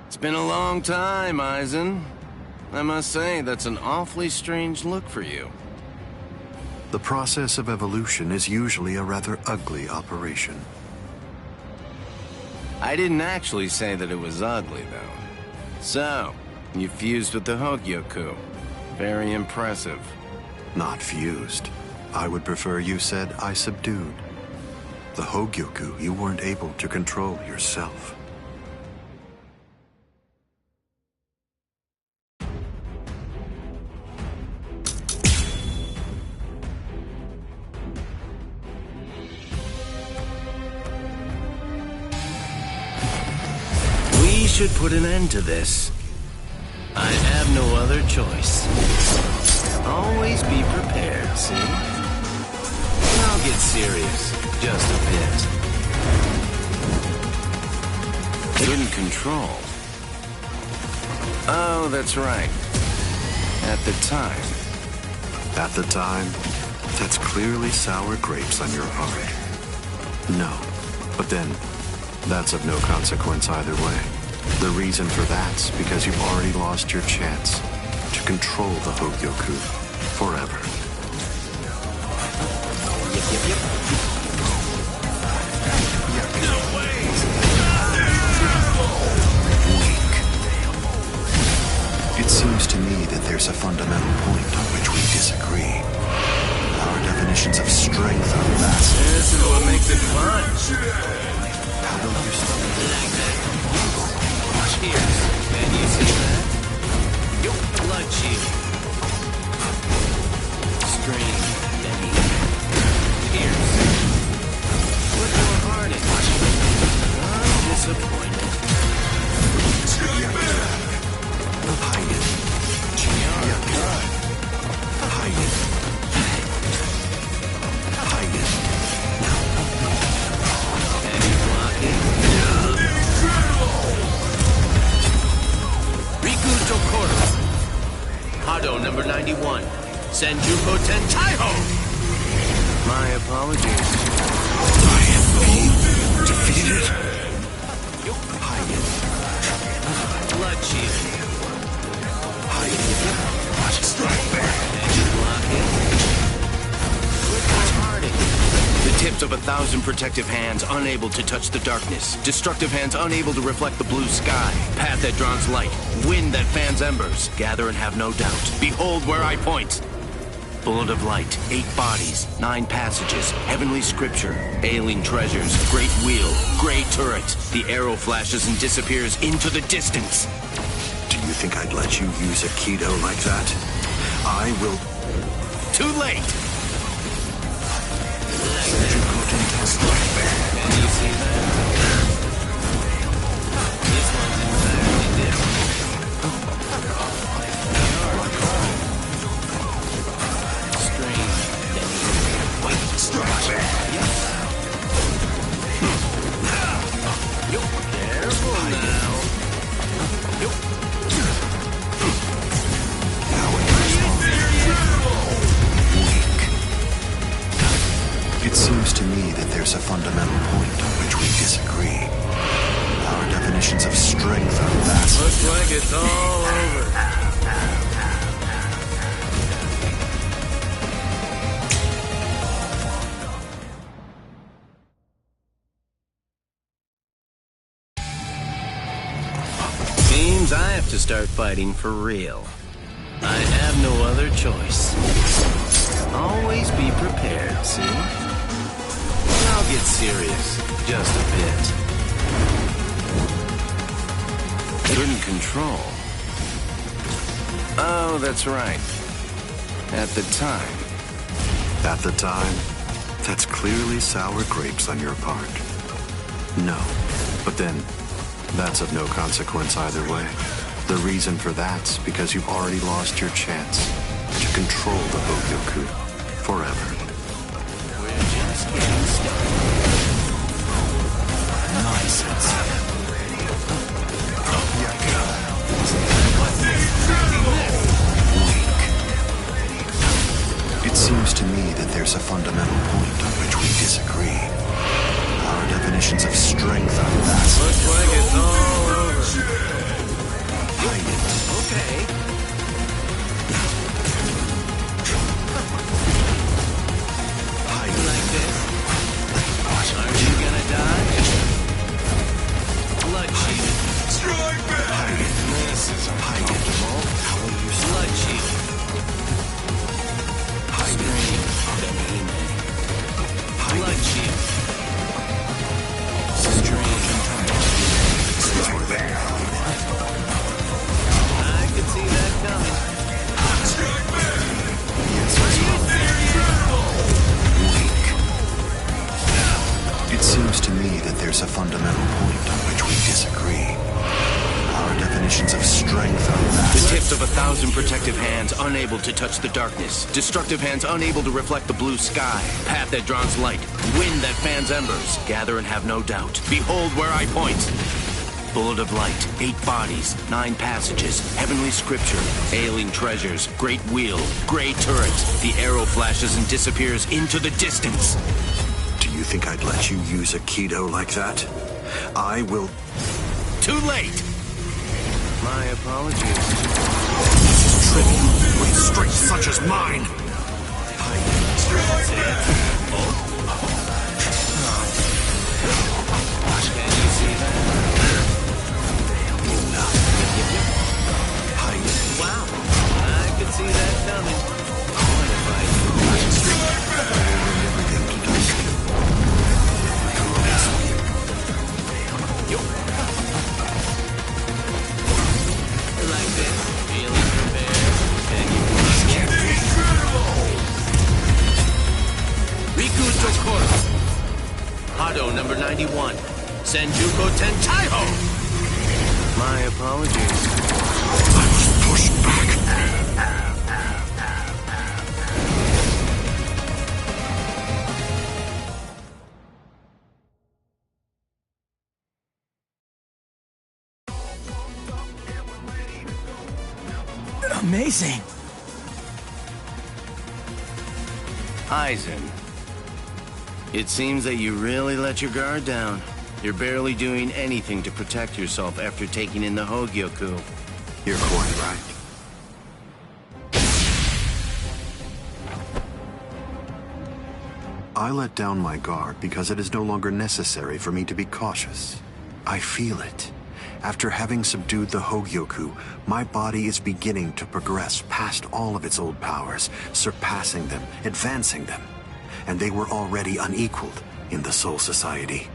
S4: It's been a long time, Eisen. I must say, that's an awfully strange look for you.
S5: The process of evolution is usually a rather ugly operation.
S4: I didn't actually say that it was ugly, though. So, you fused with the Hogyoku. Very impressive.
S5: Not fused. I would prefer you said I subdued. The Hogyoku you weren't able to control yourself.
S4: We should put an end to this. I have no other choice. Always be prepared, see? I'll get serious, just a bit. Couldn't control. Oh, that's right. At the time.
S5: At the time, that's clearly sour grapes on your heart. No, but then, that's of no consequence either way. The reason for that's because you've already lost your chance to control the Hogyoku forever. Weak. It seems to me that there's a fundamental point on which we disagree. Our definitions of strength are vast.
S4: This is what makes it fun.
S5: How don't you stop like that?
S4: Cheers. Can you see that? Yo, blood shield. Stream. Pierce. Put your heart in. I'm disappointed.
S5: Hide it. Hide it. Hide it.
S4: Can you block it? Riku Dokoro. Hado number 91. Senjuko Tentaiho. My apologies.
S5: I am being defeated. Hide it.
S4: Blood shield.
S5: Hide it. Strike back.
S4: Can you block it? Put your heart in. The tips of 1,000 protective hands unable to touch the darkness. Destructive hands unable to reflect the blue sky. Path that draws light. Wind that fans embers. Gather and have no doubt. Behold where I point. Bullet of light. 8 bodies. 9 passages. Heavenly scripture. Ailing treasures. Great wheel. Gray turret. The arrow flashes and disappears into the distance.
S5: Do you think I'd let you use a Kido like that? I will...
S4: Too late!
S5: Can
S4: you see that? This one's entirely different. Strange. Wait, strike back. Careful now.
S5: It seems to me that there's a fundamental point on which we disagree. Our definitions of strength are vast.
S4: Looks like it's all over. Seems I have to start fighting for real. I have no other choice. Always be prepared, see? I'll get serious. Just a bit. Couldn't control. Oh, that's right. At the time.
S5: At the time? That's clearly sour grapes on your part. No. But then, that's of no consequence either way. The reason for that's because you've already lost your chance to control the Hogyoku forever.
S4: We're just getting started. Nonsense.
S5: It seems to me that there's a fundamental point on which we disagree. Our definitions of strength are vast.
S4: Looks like it's all over.
S5: Hide it.
S4: Okay.
S5: Hide it.
S4: Like this. Are you gonna dodge? Blood shield.
S12: Strike back!
S5: Hide it.
S4: This is uncomfortable.
S5: How will you
S4: Blood shield.
S5: hide it?
S4: Blood shield. I could see that coming.
S5: It seems to me that there's a fundamental point on which we disagree. Our definitions of strength are
S4: The
S5: vast.
S4: tips of 1,000 protective hands unable to touch the darkness. Destructive hands unable to reflect the blue sky. Path that draws light. Wind that fans embers. Gather and have no doubt. Behold where I point. Bullet of light. 8 bodies. 9 passages. Heavenly scripture. Ailing treasures. Great wheel. Gray turret. The arrow flashes and disappears into the distance.
S5: Do you think I'd let you use a Kido like that? I will...
S4: Too late! My apologies.
S5: tricky with strength such as mine.
S4: Can you see that? Wow, I could see that coming. What if I like this? Feeling prepared? Can you Riku Tokoro. Hado number 91. Senjuko Tenkaiho. My apologies.
S5: I must push back.
S7: Amazing.
S4: Aizen. It seems that you really let your guard down. You're barely doing anything to protect yourself after taking in the Hogyoku.
S5: You're quite right. I let down my guard because it is no longer necessary for me to be cautious. I feel it. After having subdued the Hogyoku, my body is beginning to progress past all of its old powers, surpassing them, advancing them. And they were already unequaled in the Soul Society.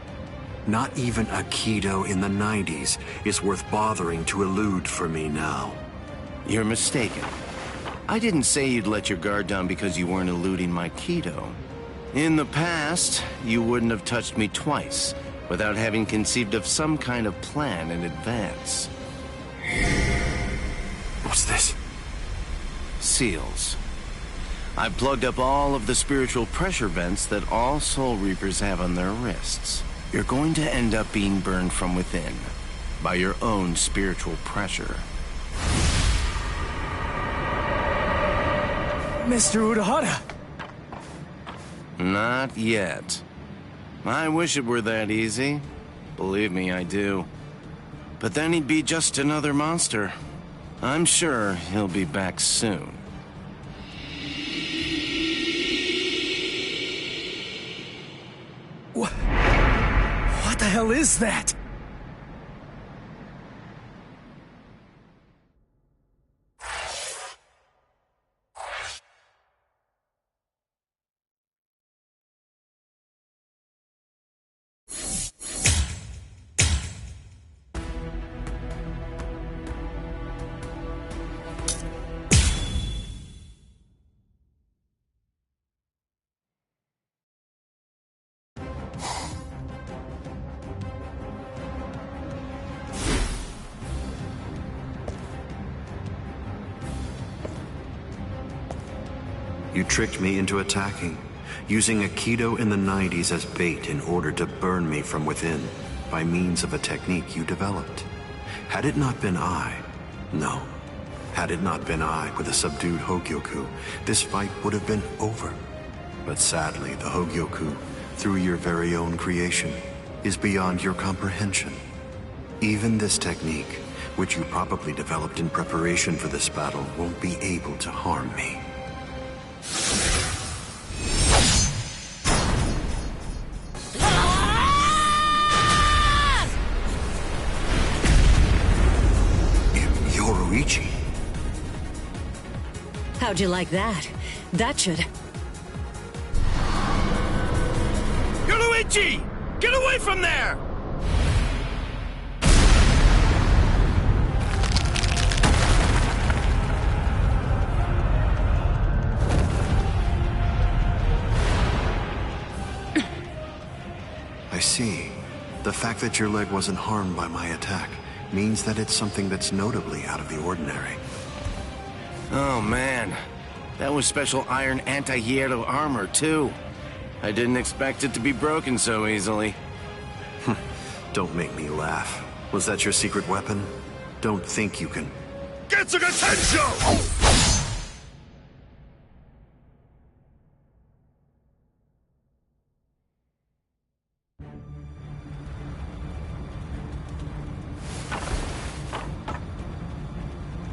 S5: Not even a Kido in the 90s is worth bothering to elude for me now.
S4: You're mistaken. I didn't say you'd let your guard down because you weren't eluding my Kido. In the past, you wouldn't have touched me twice without having conceived of some kind of plan in advance.
S5: What's this?
S4: Seals. I plugged up all of the spiritual pressure vents that all Soul Reapers have on their wrists. You're going to end up being burned from within by your own spiritual pressure.
S7: Mr. Urahara.
S4: Not yet. I wish it were that easy. Believe me, I do. But then he'd be just another monster. I'm sure he'll be back soon.
S7: What the hell is that?
S5: You tricked me into attacking, using Aikido in the 90s as bait in order to burn me from within by means of a technique you developed. Had it not been I with a subdued Hogyoku, this fight would have been over. But sadly, the Hogyoku, through your very own creation, is beyond your comprehension. Even this technique, which you probably developed in preparation for this battle, won't be able to harm me. Yoruichi.
S9: How'd you like that? That should...
S11: Yoruichi! Get away from there!
S5: I see. The fact that your leg wasn't harmed by my attack means that it's something that's notably out of the ordinary.
S4: Oh man, that was special iron anti-hierro armor too. I didn't expect it to be broken so easily.
S5: Don't make me laugh. Was that your secret weapon? Don't think you can...
S12: Get some attention!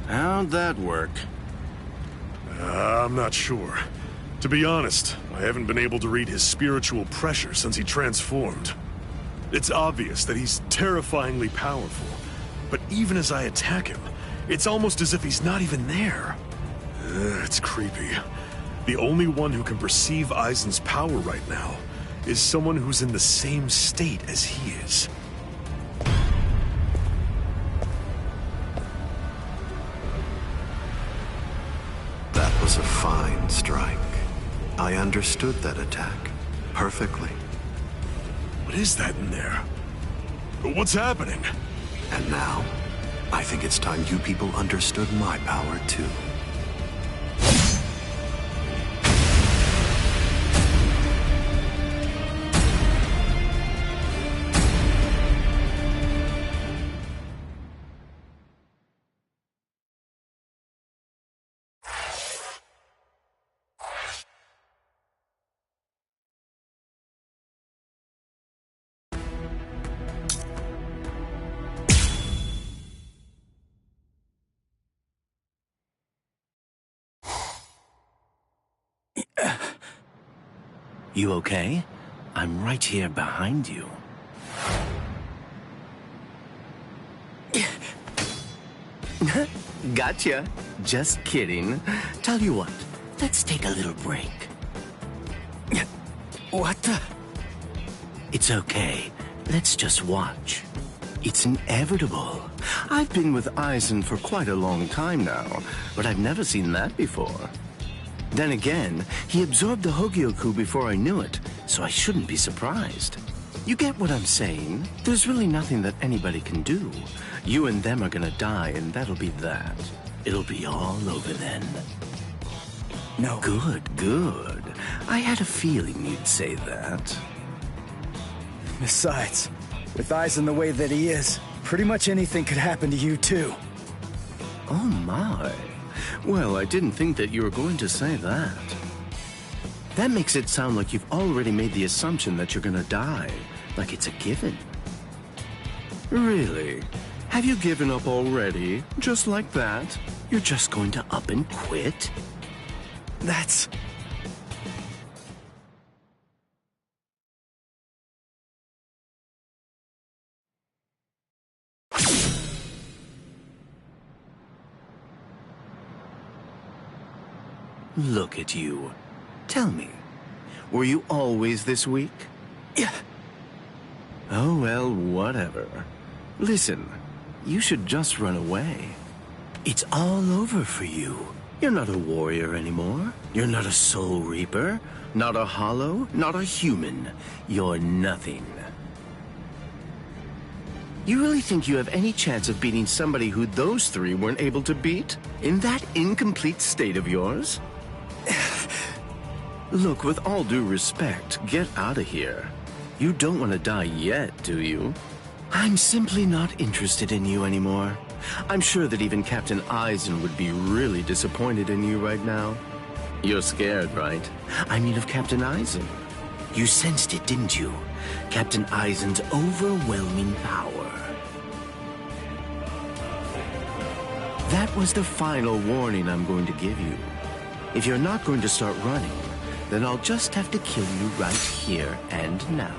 S4: How'd that work?
S13: I'm not sure. To be honest, I haven't been able to read his spiritual pressure since he transformed. It's obvious that he's terrifyingly powerful, but even as I attack him, it's almost as if he's not even there. It's creepy. The only one who can perceive Aizen's power right now is someone who's in the same state as he is.
S5: That was a fine strike. I understood that attack perfectly.
S13: What is that in there? What's happening?
S5: And now, I think it's time you people understood my power too.
S4: You okay? I'm right here behind you. Gotcha. Just kidding. Tell you what, let's take a little break.
S7: What the?
S4: It's okay. Let's just watch. It's inevitable. I've been with Aizen for quite a long time now, but I've never seen that before. Then again, he absorbed the Hogyoku before I knew it, so I shouldn't be surprised. You get what I'm saying? There's really nothing that anybody can do. You and them are gonna die, and that'll be that. It'll be all over then.
S7: No.
S4: Good, good. I had a feeling you'd say that.
S7: Besides, with Aizen the way that he is, pretty much anything could happen to you too.
S4: Oh my. Well, I didn't think that you were going to say that. That makes it sound like you've already made the assumption that you're gonna die, like it's a given. Really? Have you given up already? Just like that? You're just going to up and quit?
S7: That's...
S4: Look at you. Tell me, were you always this weak?
S7: Yeah.
S4: Oh, well, whatever. Listen, you should just run away. It's all over for you. You're not a warrior anymore. You're not a soul reaper. Not a hollow. Not a human. You're nothing. You really think you have any chance of beating somebody who those three weren't able to beat? In that incomplete state of yours? Look, with all due respect, get out of here. You don't want to die yet, do you? I'm simply not interested in you anymore. I'm sure that even Captain Eisen would be really disappointed in you right now. You're scared, right? I mean of Captain Eisen. You sensed it, didn't you? Captain Eisen's overwhelming power. That was the final warning I'm going to give you. If you're not going to start running, then I'll just have to kill you right here and now.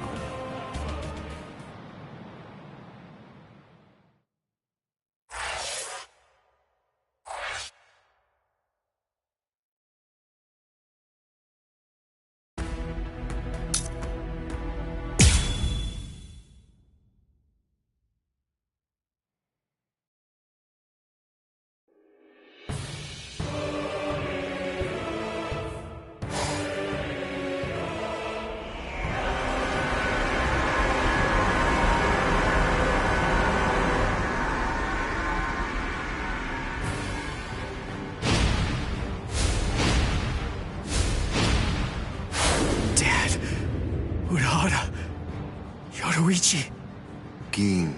S5: Gin,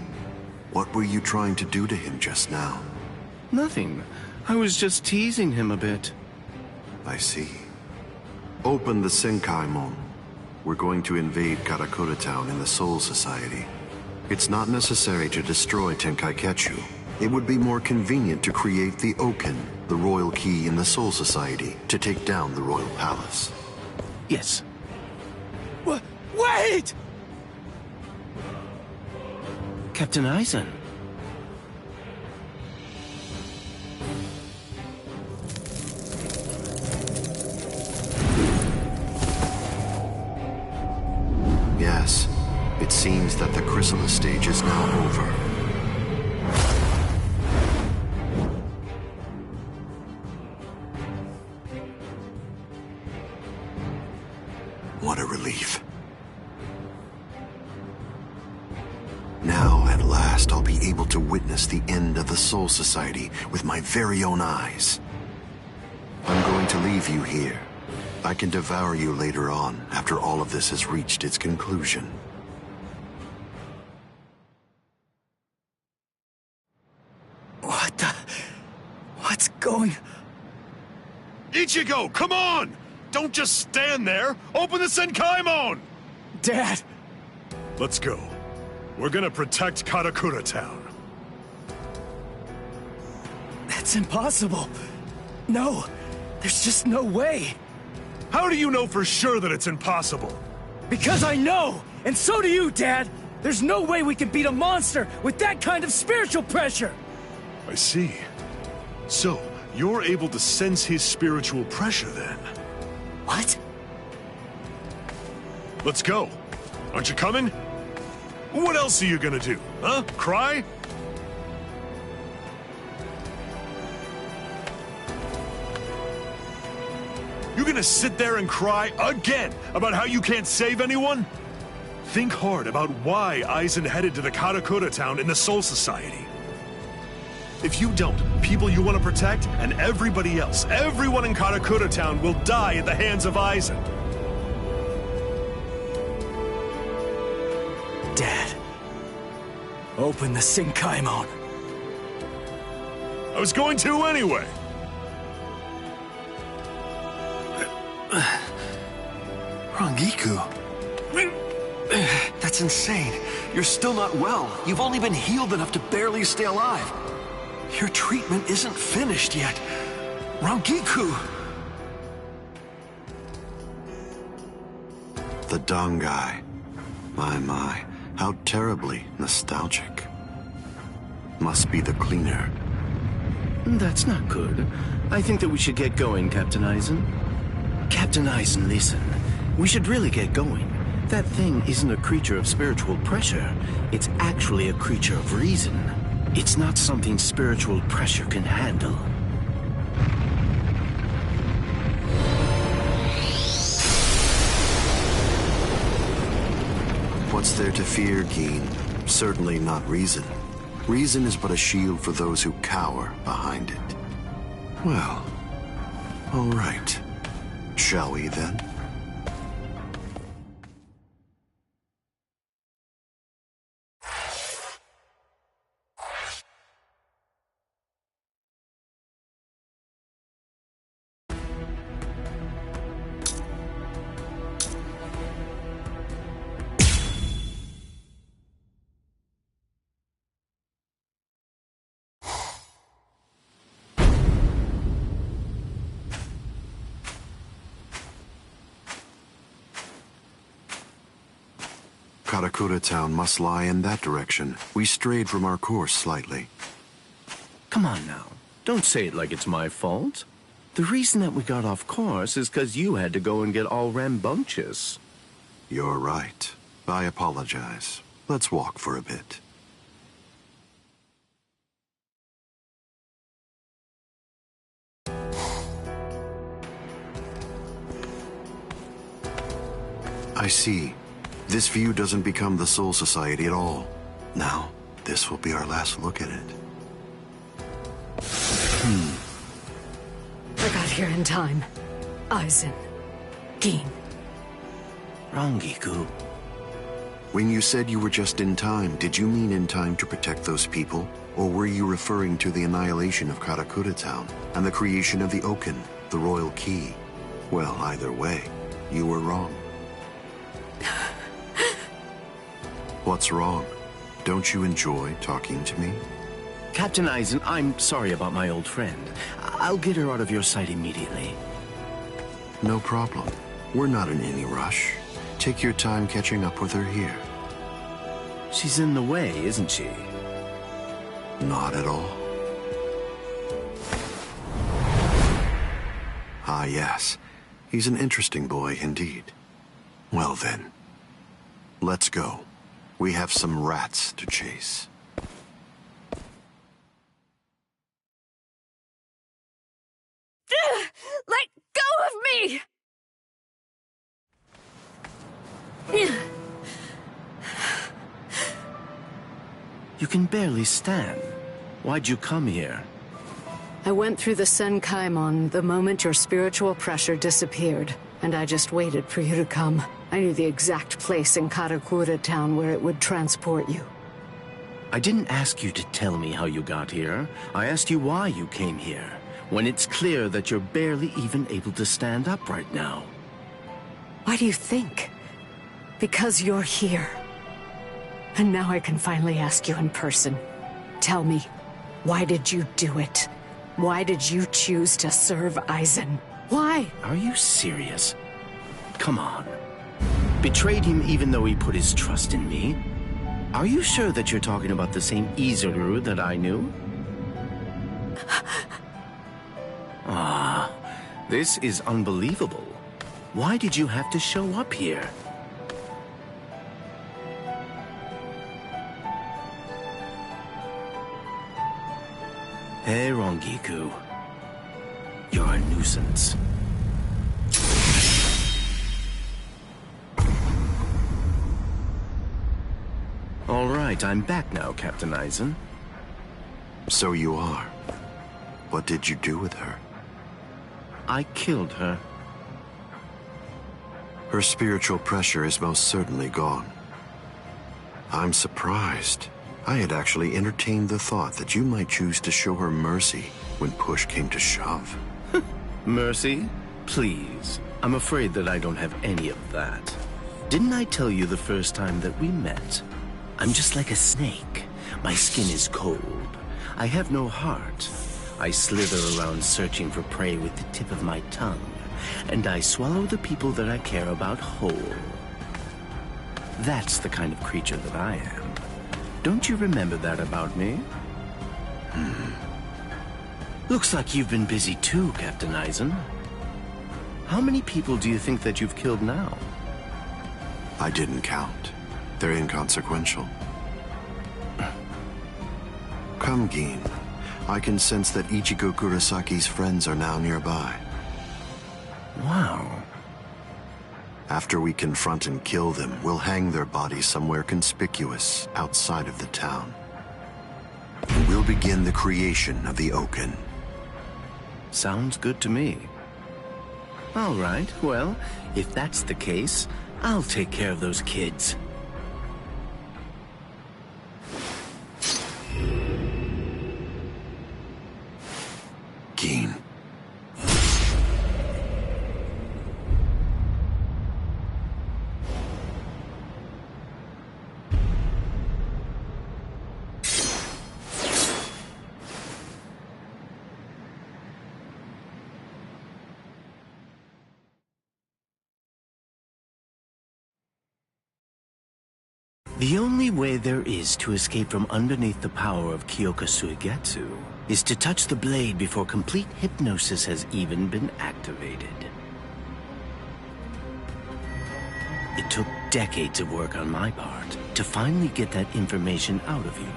S5: what were you trying to do to him just now?
S4: Nothing. I was just teasing him a bit.
S5: I see. Open the Senkaimon. We're going to invade Karakura Town in the Soul Society. It's not necessary to destroy Tenkaiketsu. It would be more convenient to create the Oken, the royal key in the Soul Society, to take down the royal palace.
S4: Yes.
S7: Wait!
S4: Captain Eisen.
S5: Yes, it seems that the chrysalis stage is now over. What a relief. Now, at last, I'll be able to witness the end of the Soul Society with my very own eyes. I'm going to leave you here. I can devour you later on, after all of this has reached its conclusion.
S7: What's going...
S13: Ichigo, come on! Don't just stand there! Open the Senkaimon!
S7: Dad!
S13: Let's go. We're gonna protect Karakura Town.
S7: That's impossible. No, there's just no way.
S13: How do you know for sure that it's impossible?
S7: Because I know! And so do you, Dad! There's no way we can beat a monster with that kind of spiritual pressure!
S13: I see. So, you're able to sense his spiritual pressure, then?
S7: What?
S13: Let's go. Aren't you coming? What else are you gonna do, huh? Cry? You gonna sit there and cry again about how you can't save anyone? Think hard about why Eisen headed to the Karakura Town in the Soul Society. If you don't, people you want to protect and everybody else, everyone in Karakura Town will die at the hands of Eisen.
S7: Dad, open the Senkaimon.
S13: I was going to anyway.
S14: Rangiku. That's insane. You're still not well. You've only been healed enough to barely stay alive. Your treatment isn't finished yet. Rangiku!
S5: The Dangai. My, how terribly nostalgic. Must be the cleaner.
S4: That's not good. I think that we should get going, Captain Eisen. Captain Eisen, listen. We should really get going. That thing isn't a creature of spiritual pressure. It's actually a creature of reason. It's not something spiritual pressure can handle.
S5: What's there to fear, Gin? Certainly not reason. Reason is but a shield for those who cower behind it. Well, all right. Shall we then? Karakura town must lie in that direction. We strayed from our course slightly.
S4: Come on now. Don't say it like it's my fault. The reason that we got off course is because you had to go and get all rambunctious.
S5: You're right. I apologize. Let's walk for a bit. I see. This view doesn't become the Soul Society at all. Now, this will be our last look at it.
S9: I got here in time. Aizen. Gin.
S4: Rangiku.
S5: When you said you were just in time, did you mean in time to protect those people? Or were you referring to the annihilation of Karakura town and the creation of the Oken, the royal key? Well, either way, you were wrong. What's wrong? Don't you enjoy talking to me?
S4: Captain Aizen, I'm sorry about my old friend. I'll get her out of your sight immediately.
S5: No problem. We're not in any rush. Take your time catching up with her here.
S4: She's in the way, isn't she?
S5: Not at all. Ah, yes. He's an interesting boy indeed. Well then, let's go. We have some rats to chase.
S9: Let go of me!
S4: You can barely stand. Why'd you come here?
S9: I went through the Senkaimon the moment your spiritual pressure disappeared, and I just waited for you to come. I knew the exact place in Karakura town where it would transport you.
S4: I didn't ask you to tell me how you got here. I asked you why you came here, when it's clear that you're barely even able to stand up right now.
S9: Why do you think? Because you're here. And now I can finally ask you in person. Tell me, why did you do it? Why did you choose to serve Aizen? Why?
S4: Are you serious? Come on. Betrayed him even though he put his trust in me? Are you sure that you're talking about the same Izuru that I knew? Ah, this is unbelievable. Why did you have to show up here? Hey, Rangiku. You're a nuisance. All right, I'm back now, Captain Aizen.
S5: So you are. What did you do with her?
S4: I killed her.
S5: Her spiritual pressure is most certainly gone. I'm surprised. I had actually entertained the thought that you might choose to show her mercy when push came to shove.
S4: Mercy? Please. I'm afraid that I don't have any of that. Didn't I tell you the first time that we met? I'm just like a snake. My skin is cold. I have no heart. I slither around searching for prey with the tip of my tongue, and I swallow the people that I care about whole. That's the kind of creature that I am. Don't you remember that about me? Looks like you've been busy too, Captain Aizen. How many people do you think that you've killed now?
S5: I didn't count. They're inconsequential. Come, Gin. I can sense that Ichigo Kurosaki's friends are now nearby.
S4: Wow.
S5: After we confront and kill them, we'll hang their bodies somewhere conspicuous outside of the town. And we'll begin the creation of the Oken.
S4: Sounds good to me. All right, well, if that's the case, I'll take care of those kids.
S5: Gin.
S4: The only way there is to escape from underneath the power of Kyoka Suigetsu is to touch the blade before complete hypnosis has even been activated. It took decades of work on my part to finally get that information out of you.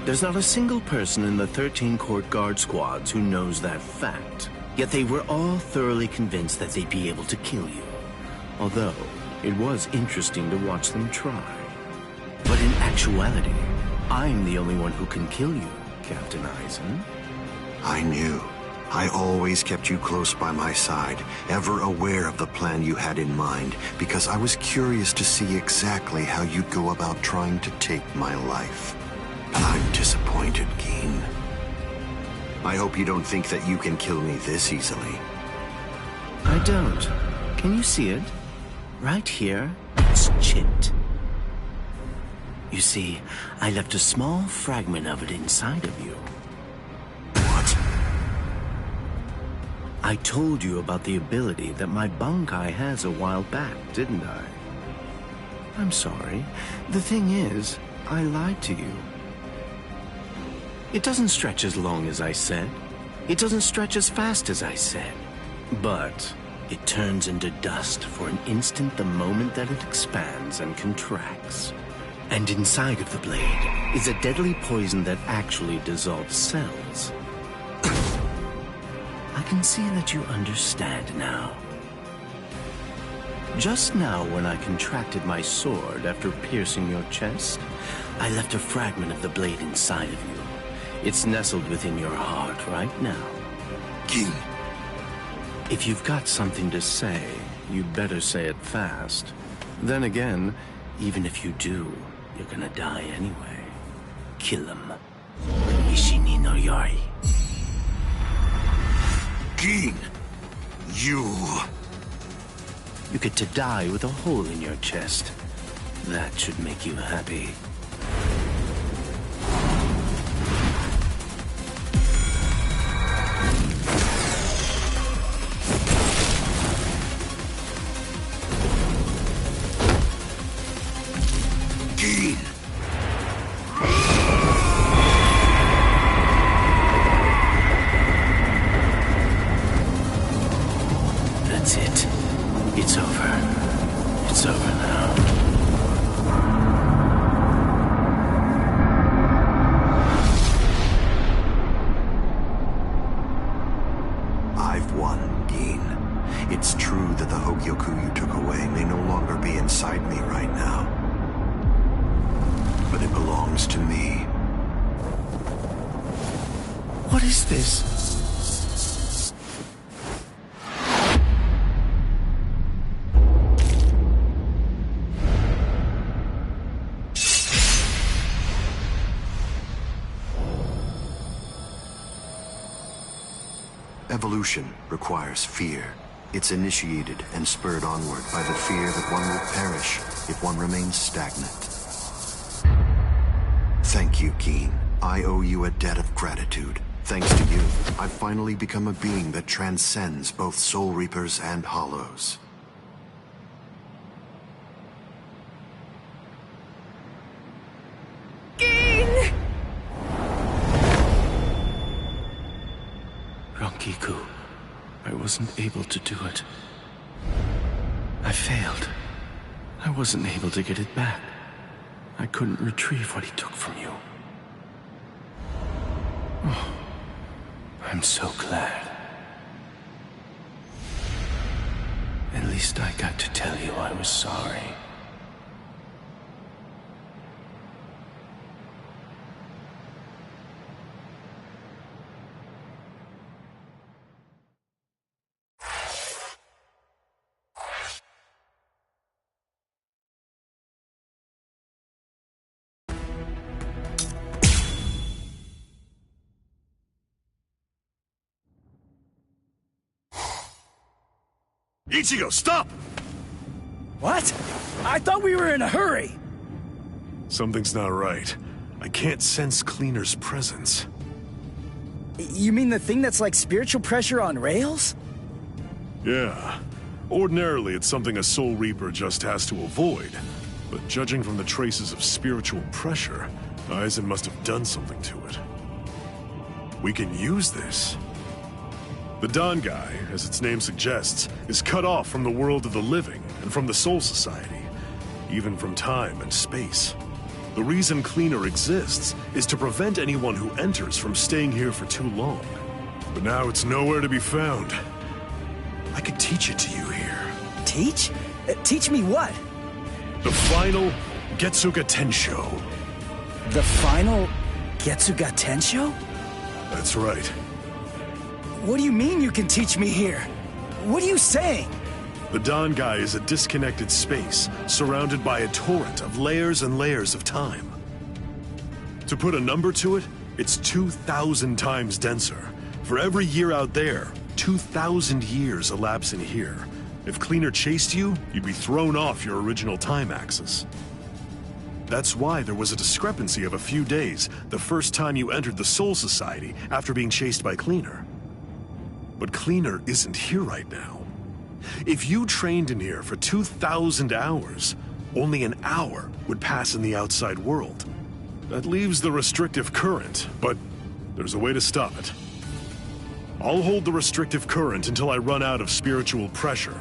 S4: There's not a single person in the 13 court guard squads who knows that fact, yet they were all thoroughly convinced that they'd be able to kill you. Although, it was interesting to watch them try. But in actuality, I'm the only one who can kill you, Captain Eisen.
S5: I knew. I always kept you close by my side, ever aware of the plan you had in mind, because I was curious to see exactly how you'd go about trying to take my life. I'm disappointed, Geen. I hope you don't think that you can kill me this easily.
S4: I don't. Can you see it? Right here, it's chipped. You see, I left a small fragment of it inside of you.
S5: What?
S4: I told you about the ability that my Bankai has a while back, didn't I? I'm sorry. The thing is, I lied to you. It doesn't stretch as long as I said. It doesn't stretch as fast as I said. But it turns into dust for an instant the moment that it expands and contracts. And inside of the blade is a deadly poison that actually dissolves cells. I can see that you understand now. Just now, when I contracted my sword after piercing your chest, I left a fragment of the blade inside of you. It's nestled within your heart right now.
S5: Geen.
S4: If you've got something to say, you'd better say it fast. Then again, even if you do, you're gonna die anyway. Kill him. Ishini no Yori.
S5: Geen! You
S4: get to die with a hole in your chest. That should make you happy. That's it. It's over. It's over now.
S5: I've won, Geen. It's true that the Hogyoku you took away may no longer be inside me right now. But it belongs to me.
S4: What is this?
S5: Evolution requires fear. It's initiated and spurred onward by the fear that one will perish if one remains stagnant. Thank you, Geen. I owe you a debt of gratitude. Thanks to you, I've finally become a being that transcends both Soul Reapers and Hollows.
S9: Geen!
S4: Rankiku, I wasn't able to do it. I failed. I wasn't able to get it back. I couldn't retrieve what he took from you. Oh, I'm so glad. At least I got to tell you I was sorry.
S13: Ichigo, stop!
S7: What? I thought we were in a hurry.
S13: Something's not right. I can't sense Cleaner's presence.
S7: You mean the thing that's like spiritual pressure on rails?
S13: Yeah. Ordinarily, it's something a Soul Reaper just has to avoid. But judging from the traces of spiritual pressure, Aizen must have done something to it. We can use this. The Dangai, as its name suggests, is cut off from the world of the living and from the Soul Society, even from time and space. The reason Cleaner exists is to prevent anyone who enters from staying here for too long. But now it's nowhere to be found. I could teach it to you here.
S7: Teach? Teach me what?
S13: The final Getsuga Tensho.
S7: The final Getsuga Tensho?
S13: That's right.
S7: What do you mean you can teach me here? What are you saying?
S13: The Dangai is a disconnected space, surrounded by a torrent of layers and layers of time. To put a number to it, it's 2,000 times denser. For every year out there, 2,000 years elapse in here. If Cleaner chased you, you'd be thrown off your original time axis. That's why there was a discrepancy of a few days the first time you entered the Soul Society after being chased by Cleaner. But Cleaner isn't here right now. If you trained in here for 2,000 hours, only an hour would pass in the outside world. That leaves the restrictive current, but there's a way to stop it. I'll hold the restrictive current until I run out of spiritual pressure.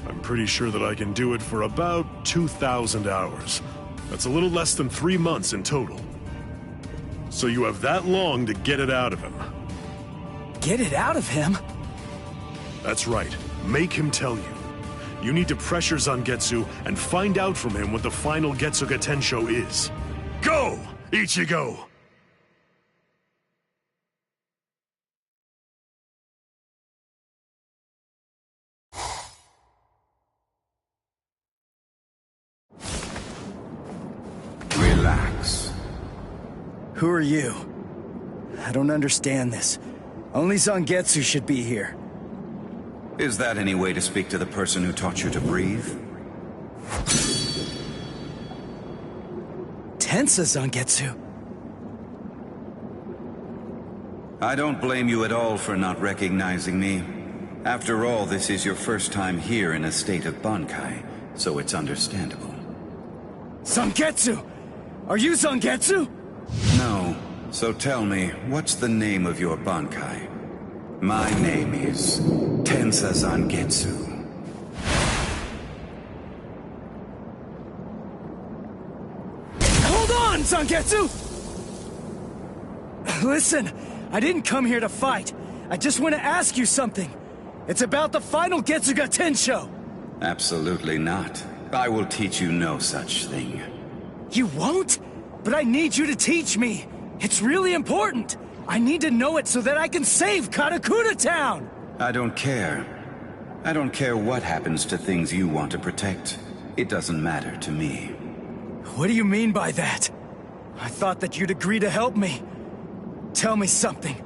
S13: I'm pretty sure that I can do it for about 2,000 hours. That's a little less than 3 months in total. So you have that long to get it out of him.
S7: Get it out of him?
S13: That's right. Make him tell you. You need to pressure Zangetsu and find out from him what the final Getsuga Tensho is. Go, Ichigo!
S15: Relax.
S7: Who are you? I don't understand this. Only Zangetsu should be here.
S15: Is that any way to speak to the person who taught you to breathe?
S7: Tensa Zangetsu.
S15: I don't blame you at all for not recognizing me. After all, this is your first time here in a state of Bankai, so it's understandable.
S7: Zangetsu! Are you Zangetsu?
S15: No. So tell me, what's the name of your Bankai? My name is Tensa Zangetsu.
S7: Hold on, Zangetsu! Listen, I didn't come here to fight. I just want to ask you something. It's about the final Getsuga Tensho.
S15: Absolutely not. I will teach you no such thing.
S7: You won't? But I need you to teach me. It's really important. I need to know it so that I can save Karakura Town!
S15: I don't care. I don't care what happens to things you want to protect. It doesn't matter to me.
S7: What do you mean by that? I thought that you'd agree to help me. Tell me something.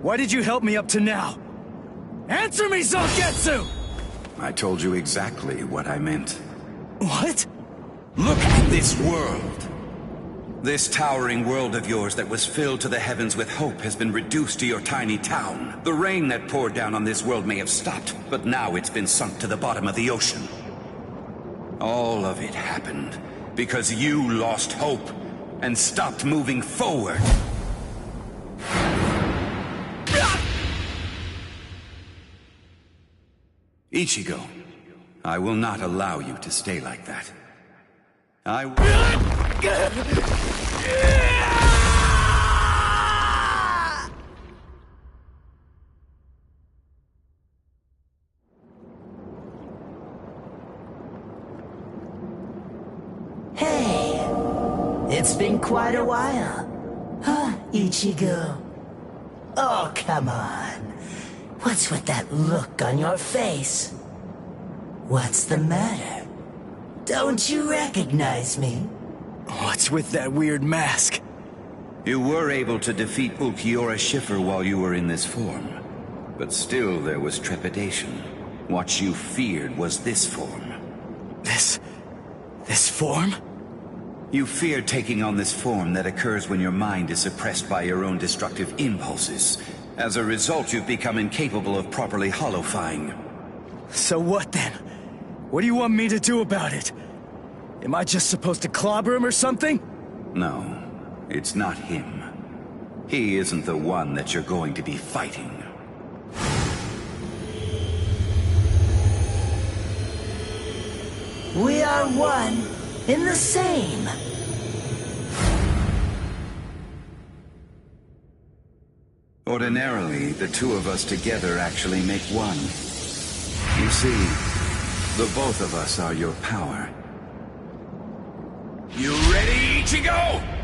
S7: Why did you help me up to now? Answer me, Zangetsu!
S15: I told you exactly what I meant.
S7: What?
S15: Look at this world! This towering world of yours that was filled to the heavens with hope has been reduced to your tiny town. The rain that poured down on this world may have stopped, but now it's been sunk to the bottom of the ocean. All of it happened because you lost hope and stopped moving forward. Ichigo, I will not allow you to stay like that. I will...
S16: Hey, it's been quite a while. Huh, Ichigo? Oh, come on. What's with that look on your face? What's the matter? Don't you recognize me?
S7: What's with that weird mask?
S15: You were able to defeat Ulquiorra Schiffer while you were in this form. But still there was trepidation. What you feared was this form.
S7: This form?
S15: You feared taking on this form that occurs when your mind is suppressed by your own destructive impulses. As a result, you've become incapable of properly holofying.
S7: So what then? What do you want me to do about it? Am I just supposed to clobber him or something?
S15: No, it's not him. He isn't the one that you're going to be fighting.
S16: We are one in the same.
S15: Ordinarily, the two of us together actually make one. You see, the both of us are your power.
S2: You ready, Ichigo?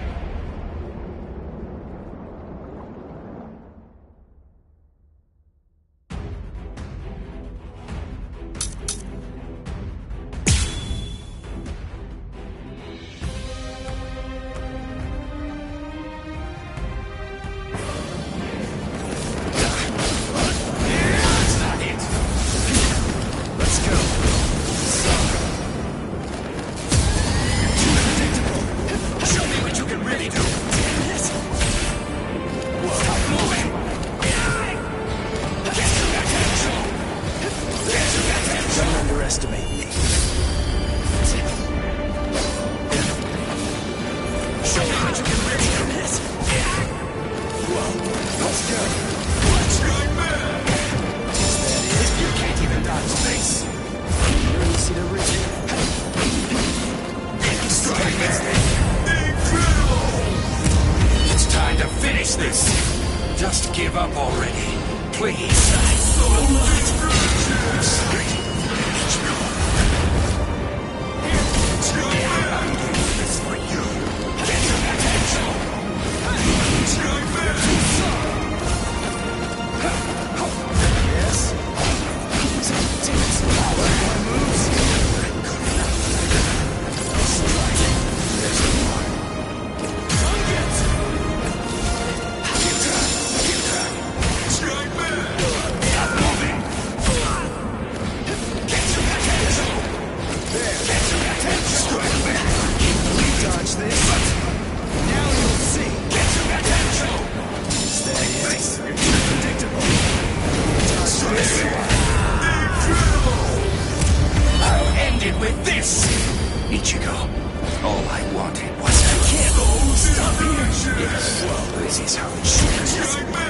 S15: Just give up already, please. Ichigo, all I wanted was to stop here. Yes, well, this is how it should be.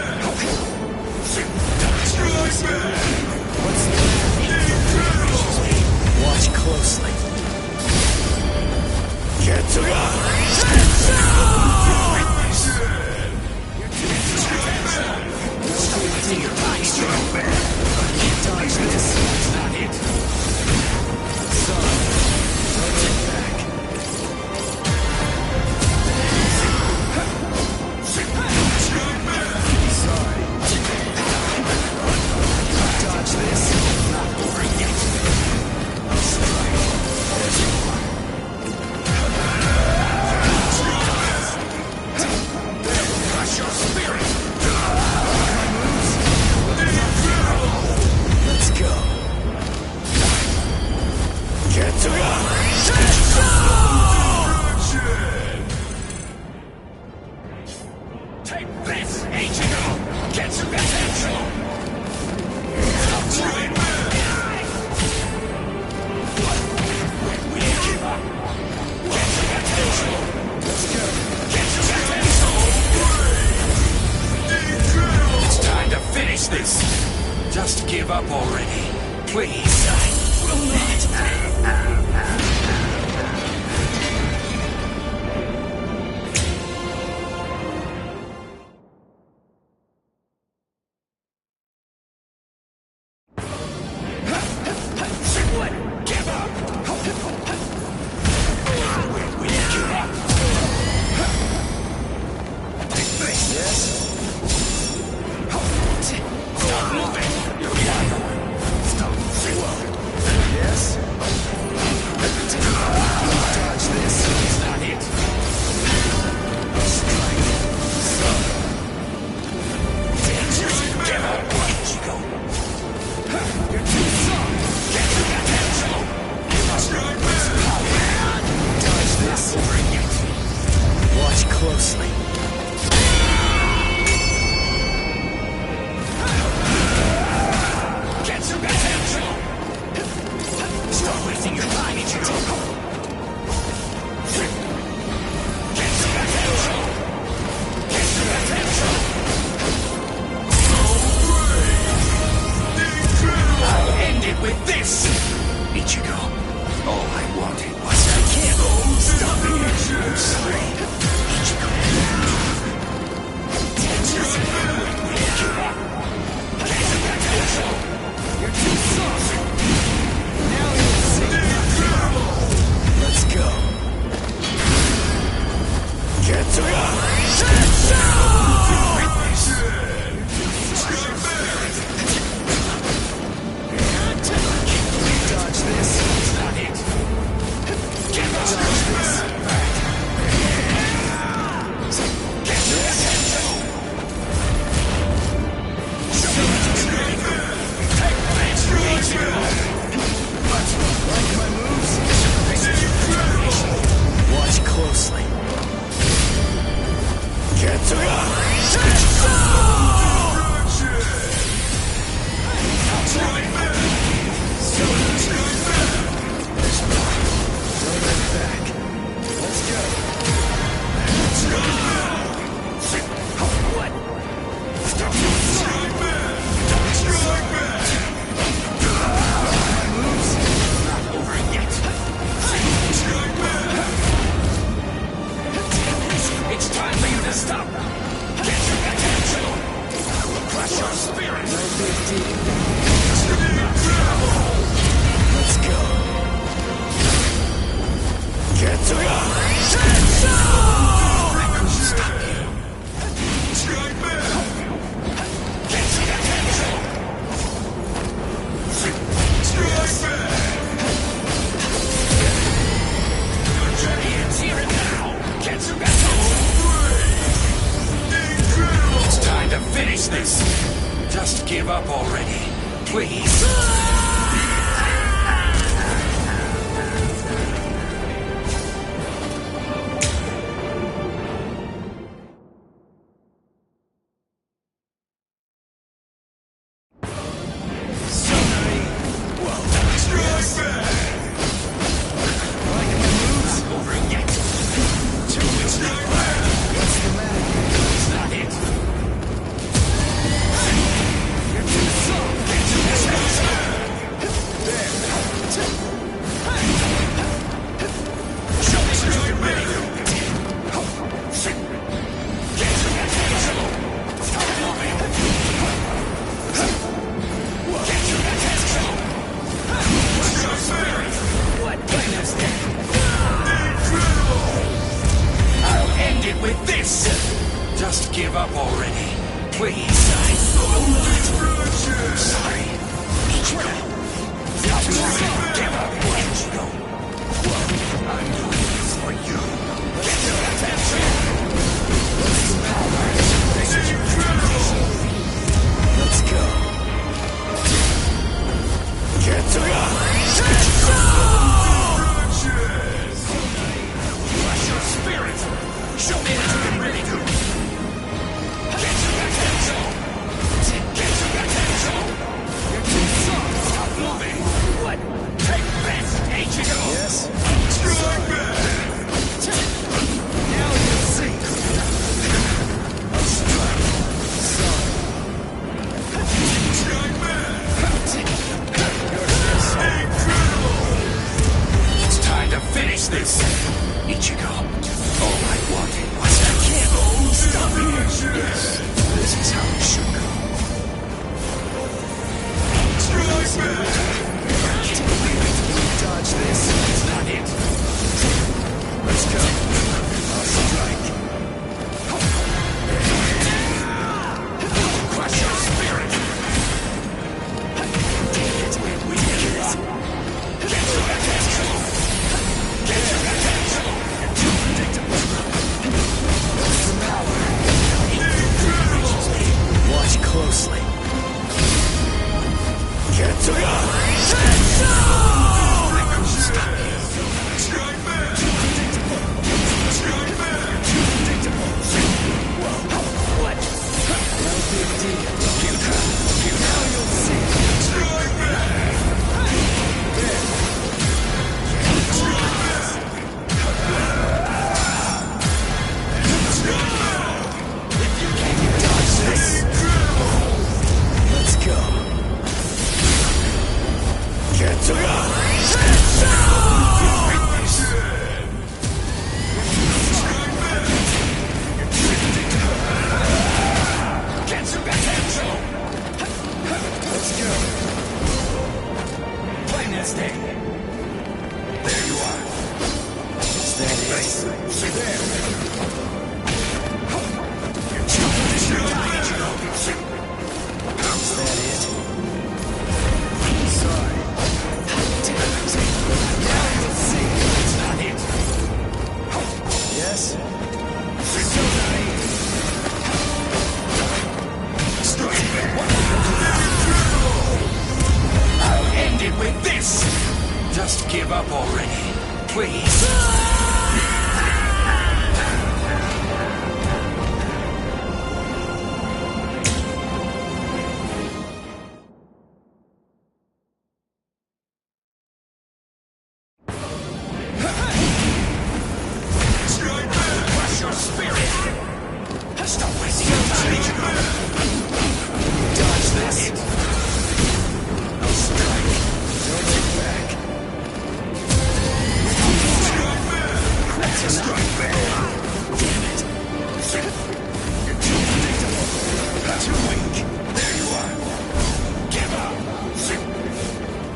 S7: Watch closely.
S2: Get to
S7: Dodge this.
S2: That's not it. Take this, Ichigo! Get some potential! We give up! Get some potential! Let's go! Get some potential! It's time to finish this! Just give up already, please! I will not! Ichigo, all I wanted was
S7: guess.
S2: I'll end it with this! Just give up already, please. Crush your spirit! Stop wasting your time! Dodge this! No strike! Don't look back! That's enough! Damn it! You're too predictable! Too weak! There you are! Give up!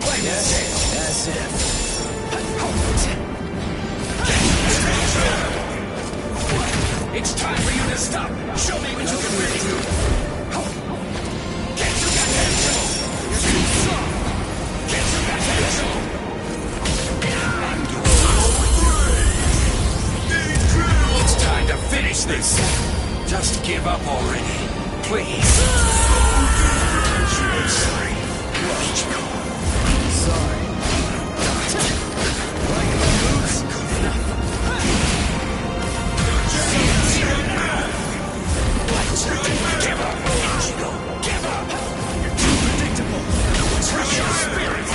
S2: Play this game!
S7: As if.
S2: It's time for you to stop! Show me what you can really do! Get to that pencil! You're too soft! Get to that pencil! It's time to finish this! Just give up already, please! Sorry.
S7: Sorry. Like my moves?
S2: Good enough. Give up! Ichigo, give up! You're too predictable! Crush your spirit!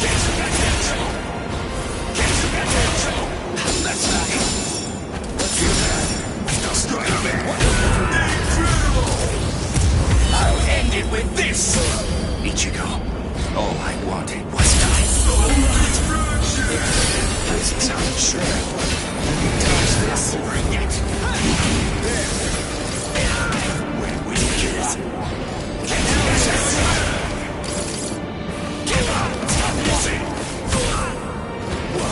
S2: Get to that pencil! Get to that pencil! That's not it! Let's do that! Destroy me! I'll end it with this! Ichigo, all I wanted was time. This is how it should. Dodge this or yet. There. Where will you give up? Give up! Stop missing! Whoa.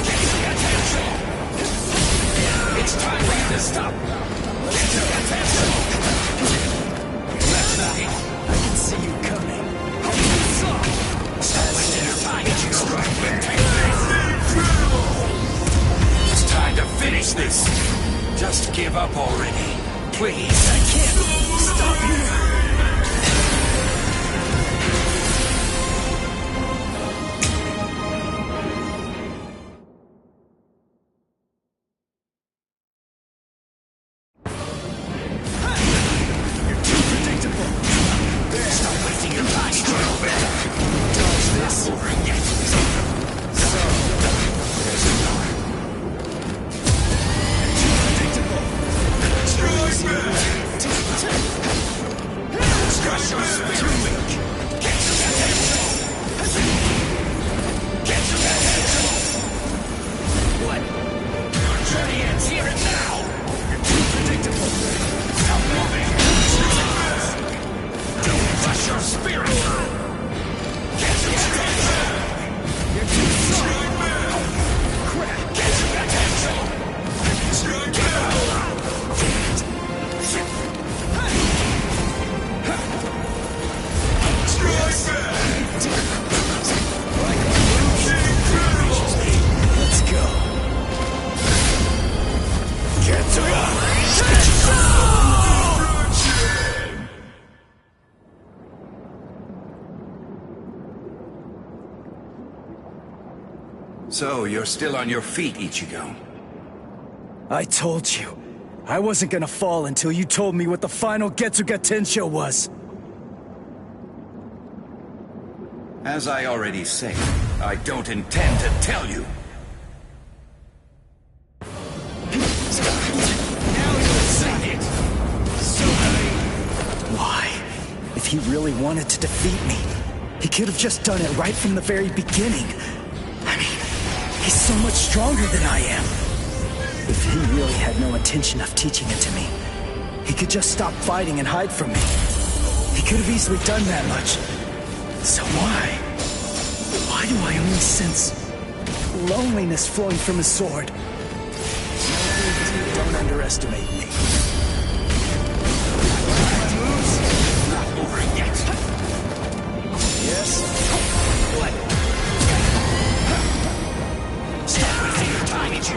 S2: Get to that pencil! It's time for you to stop! Get to that pencil! That's not it!
S7: I can see you coming.
S2: Stop wasting your time, Ichigo! It's time to finish this! Just give up already, please!
S7: I can't stop here!
S2: You're too predictable! Stop wasting your time, Ichigo! Dodge this or yet! So, there's a door. Crush your spirit! Too weak! Get to that pencil! Get to that pencil! What? Your journey ends here and now! You're too predictable! Stop moving! Don't crush your spirit! Get to that pencil! You're too soft! Crap! Get to that pencil! Get out!
S7: Let's go.
S2: Get to So, you're still on your feet, Ichigo.
S7: I told you. I wasn't gonna fall until you told me what the final Getsuga Tensho was.
S15: As I already said, I don't intend to tell you.
S7: Why? If he really wanted to defeat me, he could have just done it right from the very beginning. I mean, he's so much stronger than I am. If he really had no intention of teaching it to me, he could just stop fighting and hide from me. He could have easily done that much. So why? Why do I only sense loneliness flowing from his sword? Don't underestimate me.
S2: Not over yet.
S7: Yes?
S2: What? Stop wasting your time, Ichigo.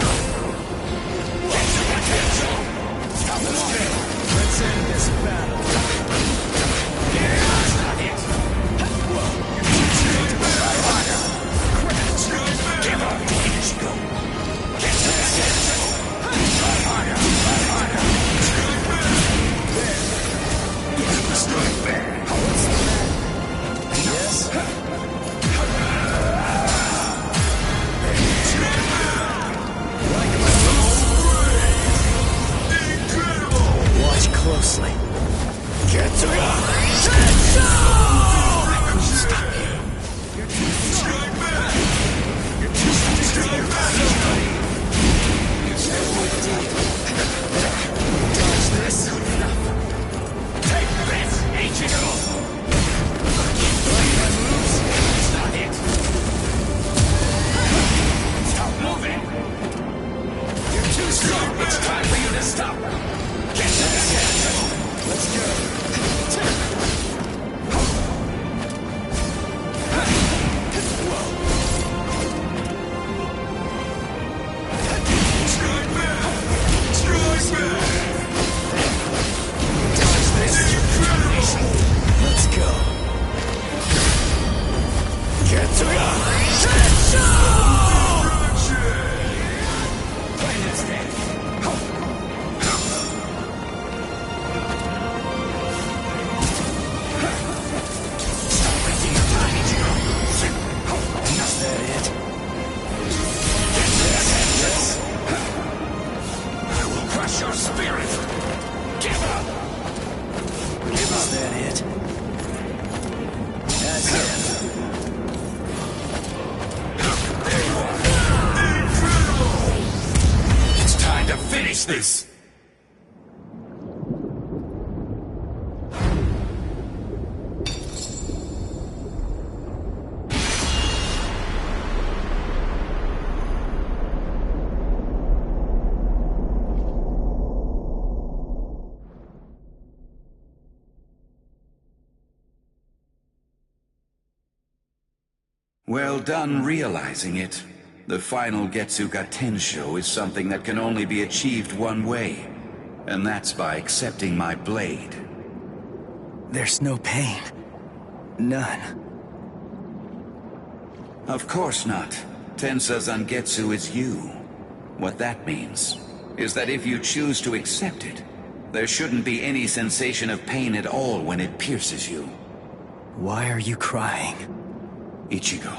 S2: Stop! Get to the head! Let's go!
S7: Let's go.
S2: Get to ya! Play this game. Stop wasting your time, Ichigo. Is that it? Get to the head, I will crush your spirit. Give up.
S7: Is that it? That's it.
S2: It's time to finish this!
S15: Well done realizing it. The final Getsuga Tensho is something that can only be achieved one way, and that's by accepting my blade.
S7: There's no pain. None.
S15: Of course not. Tensa Zangetsu is you. What that means is that if you choose to accept it, there shouldn't be any sensation of pain at all when it pierces you.
S7: Why are you crying?
S15: Ichigo,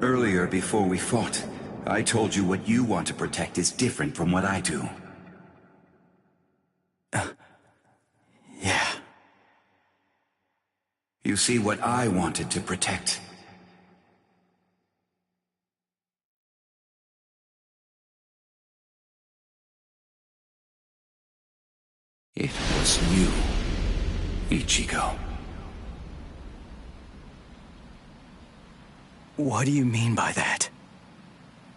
S15: earlier before we fought, I told you what you want to protect is different from what I do.
S7: Yeah.
S15: You see, what I wanted to protect. It was you, Ichigo.
S7: What do you mean by that?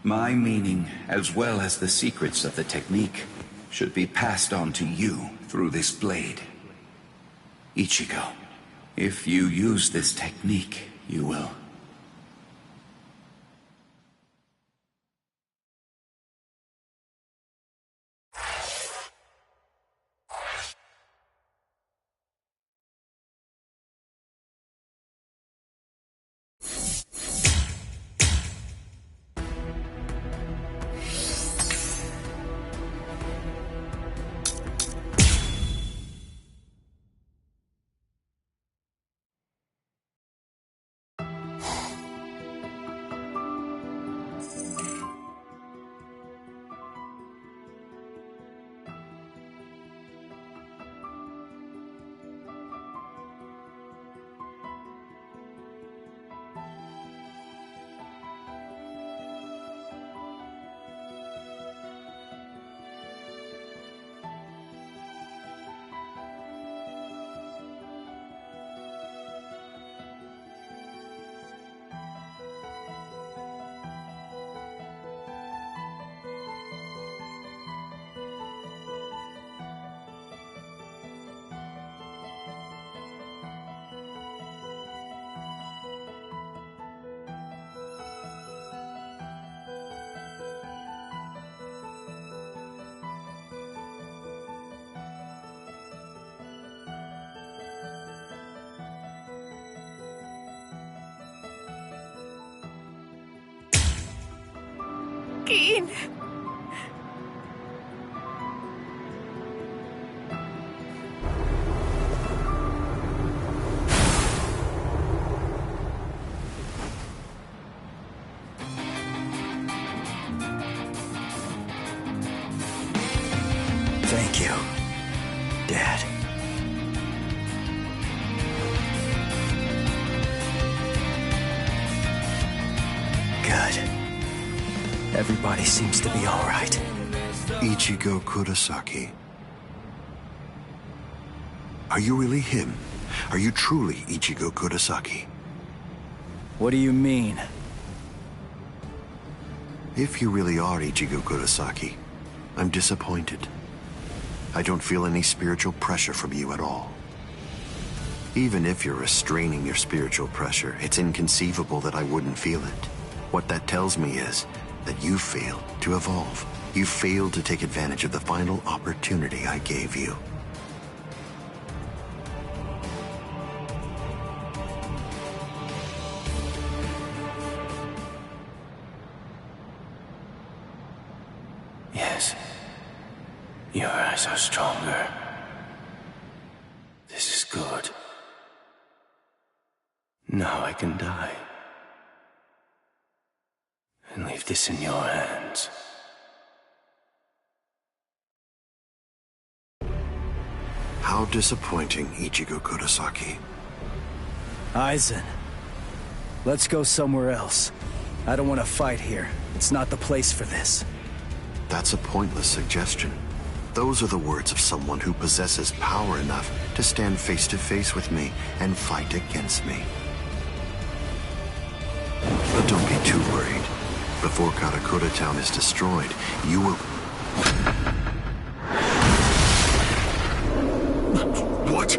S15: My meaning, as well as the secrets of the technique, should be passed on to you through this blade. Ichigo, if you use this technique, you will.
S6: Gin.
S7: Thank you, Dad. Good. Everybody seems to be all right.
S5: Ichigo Kurosaki. Are you really him? Are you truly Ichigo Kurosaki?
S7: What do you mean?
S5: If you really are Ichigo Kurosaki, I'm disappointed. I don't feel any spiritual pressure from you at all. Even if you're restraining your spiritual pressure, it's inconceivable that I wouldn't feel it. What that tells me is that you failed to evolve. You failed to take advantage of the final opportunity I gave you.
S4: Yes. Your eyes are stronger. This is good. Now I can die. And leave this in your hands.
S5: How disappointing, Ichigo Kurosaki.
S7: Aizen. Let's go somewhere else. I don't want to fight here. It's not the place for this.
S5: That's a pointless suggestion. Those are the words of someone who possesses power enough to stand face to face with me and fight against me. But don't be too worried. Before Karakura Town is destroyed, you will... What?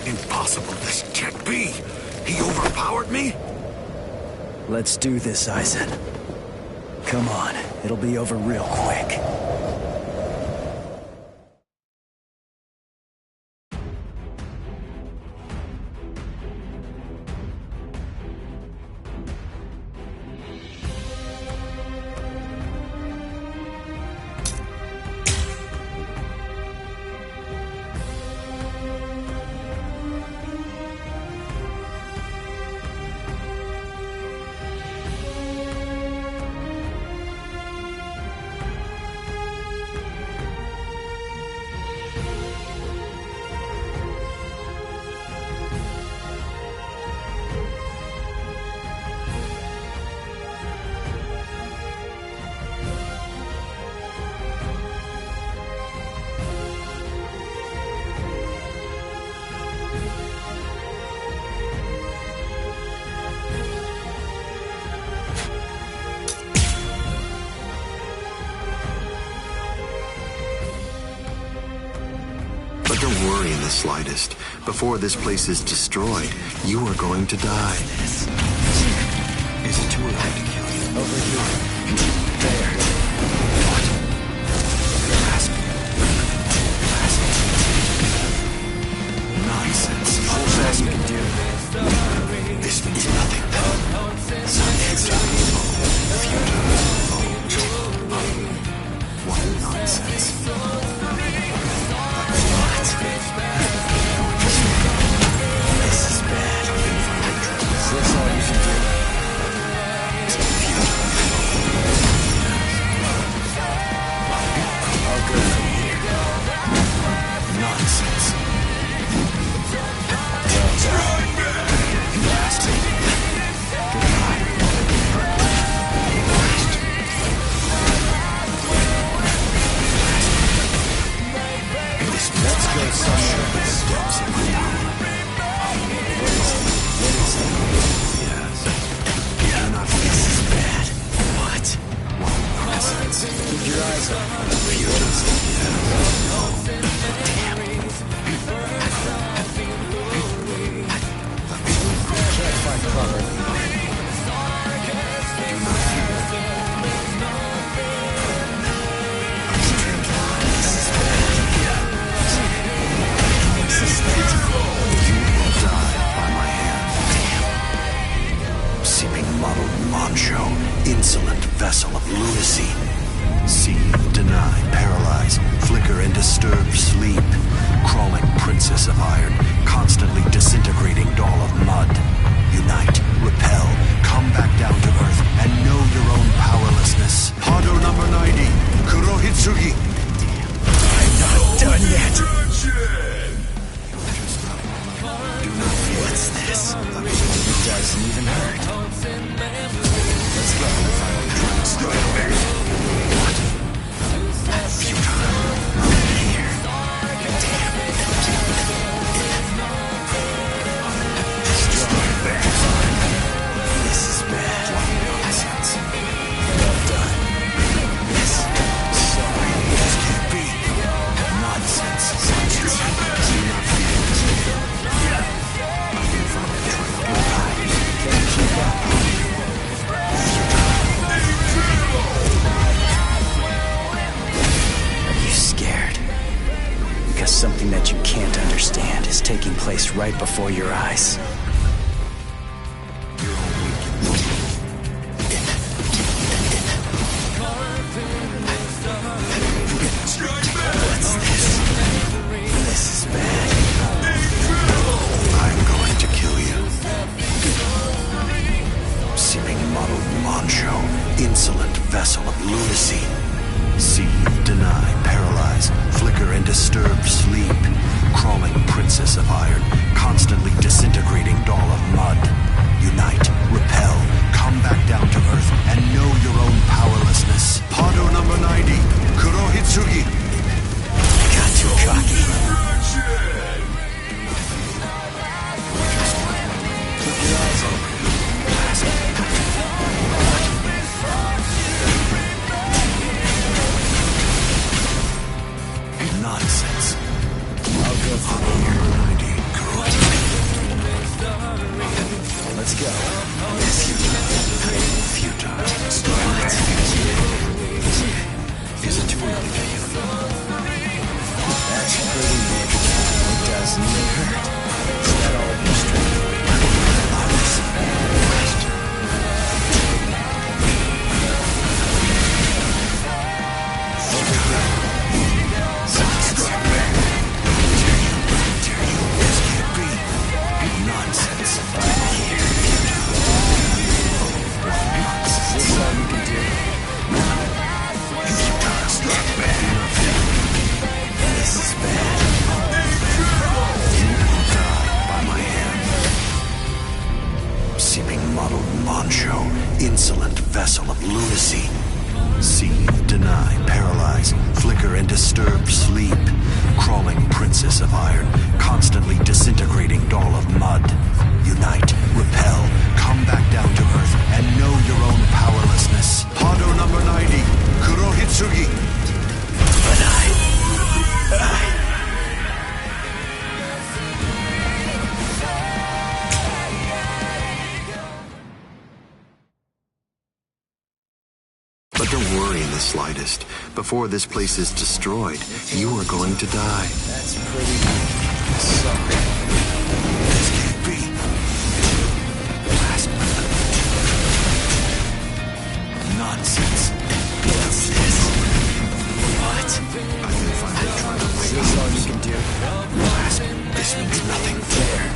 S5: Impossible, this can't be! He overpowered me?
S7: Let's do this, Aizen. Come on, it'll be over real quick.
S5: Don't worry in the slightest. Before this place is destroyed, you are going to die. Is it too early to kill you?
S7: Over here. There.
S5: What? Grasp. Nonsense.
S7: All that you can do.
S5: This means nothing then. What nonsense.
S7: This is bad. Is this all you can do? I'll go from here.
S5: Nonsense.
S7: Let's go somewhere else. This is bad. What? Keep your eyes on. Damn. Can't find properly.
S5: Macho, insolent vessel of lunacy. See, deny, paralyze, flicker and disturb sleep. Crawling princess of iron, constantly disintegrating doll of mud. Unite, repel, come back down to earth, and know your own powerlessness. Hado number 90, Kurohitsugi.
S7: I'm not done yet.
S5: Do not fear.
S7: What's this? It doesn't even hurt. Let's go.
S5: What? Futile. Here. Damn.
S7: Because something that you can't understand is taking place right before your eyes. What's this? This is bad.
S5: I'm going to kill you. Seeming muddled macho, insolent vessel of lunacy. See, deny, paralyze, flicker and disturb sleep. Crawling princess of iron, constantly disintegrating doll of mud. Unite, repel, come back down to earth and know your own powerlessness. Pado number 90, Kurohitsugi.
S7: Got too cocky. Keep your eyes open.
S5: Nonsense.
S7: I'll go through here. Let's go.
S5: Futile. Is it too early for you?
S7: That's pretty big. It doesn't even hurt. Is that all of your strength?
S5: Insolent vessel of lunacy. See, deny, paralyze, flicker and disturb sleep. Crawling princess of iron, constantly disintegrating doll of mud. Unite, repel, come back down to earth and know your own powerlessness. Pado number 90, Kurohitsugi.
S7: But I...
S5: But don't worry in the slightest. Before this place is destroyed, you are going to die.
S7: That's pretty weak. Sorry.
S5: This can't be. Nonsense.
S7: What's this? What?
S5: I can finally try to
S7: Is this all you can do?
S5: This means nothing.
S7: There.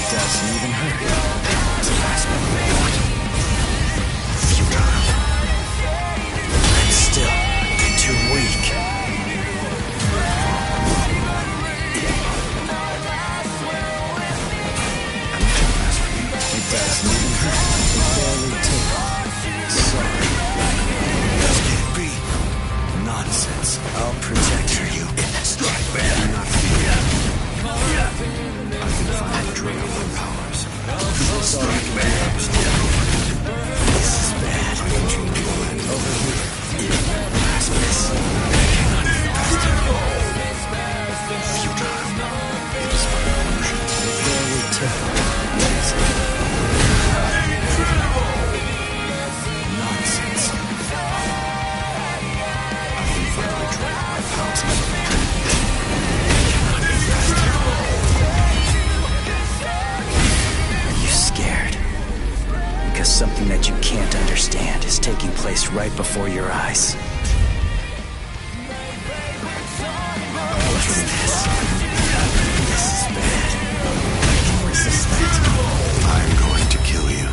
S7: Doesn't even hurt.
S5: Futile.
S7: And still, too weak. It doesn't even hurt. It barely tickled. Sorry.
S5: This can't be. Nonsense.
S7: I'll protect you.
S5: Strike back. Do not fear. I can finally drain my powers.
S7: Strike back. This is bad.
S5: I can change your land.
S7: Over here. Blast this.
S5: I cannot get past it. Futile. It is my illusion.
S7: It barely tickled.
S5: Nonsense. I can finally drain my powers.
S7: Because something that you can't understand is taking place right before your eyes. What's this? This is bad. I can resist that.
S5: I'm going to kill you.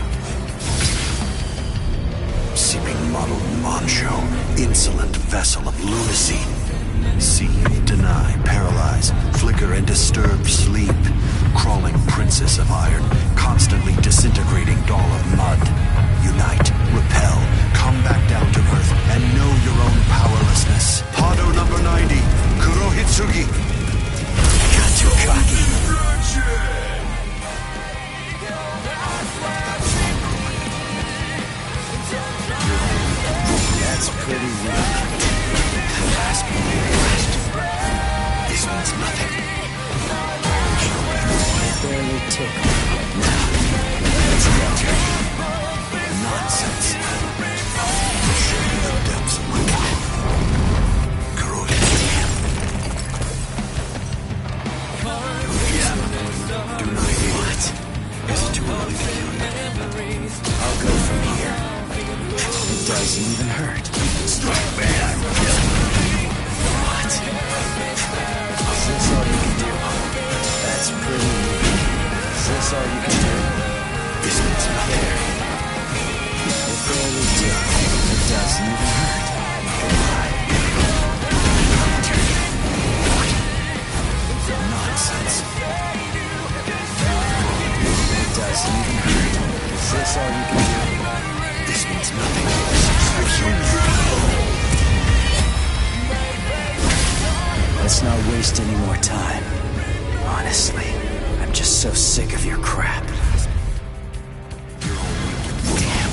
S5: Seeming muddled macho, insolent vessel of lunacy. See, deny, paralyze, flicker and disturb sleep. Crawling princess of iron, constantly disintegrating doll of mud. Unite, repel, come back down to earth and know your own powerlessness. Pado number 90, Kurohitsugi.
S7: Got too cocky. That's pretty weak.
S14: This means nothing.
S7: Barely tickle. Now, let's go.
S14: Nonsense. Show me the depths of my power. Do not hear.
S7: What?
S14: Is it too early to kill you?
S7: I'll go from here. It doesn't even hurt.
S14: Strike back!
S7: What? Is this all you can do? That's pretty weak. Is this all you can do?
S14: This means nothing.
S7: It barely tickles. It doesn't even hurt.
S14: Nonsense.
S7: It doesn't even hurt. Is this all you can do?
S14: This means nothing.
S7: Let's not waste any more time. Honestly, I'm just so sick of your crap. Damn.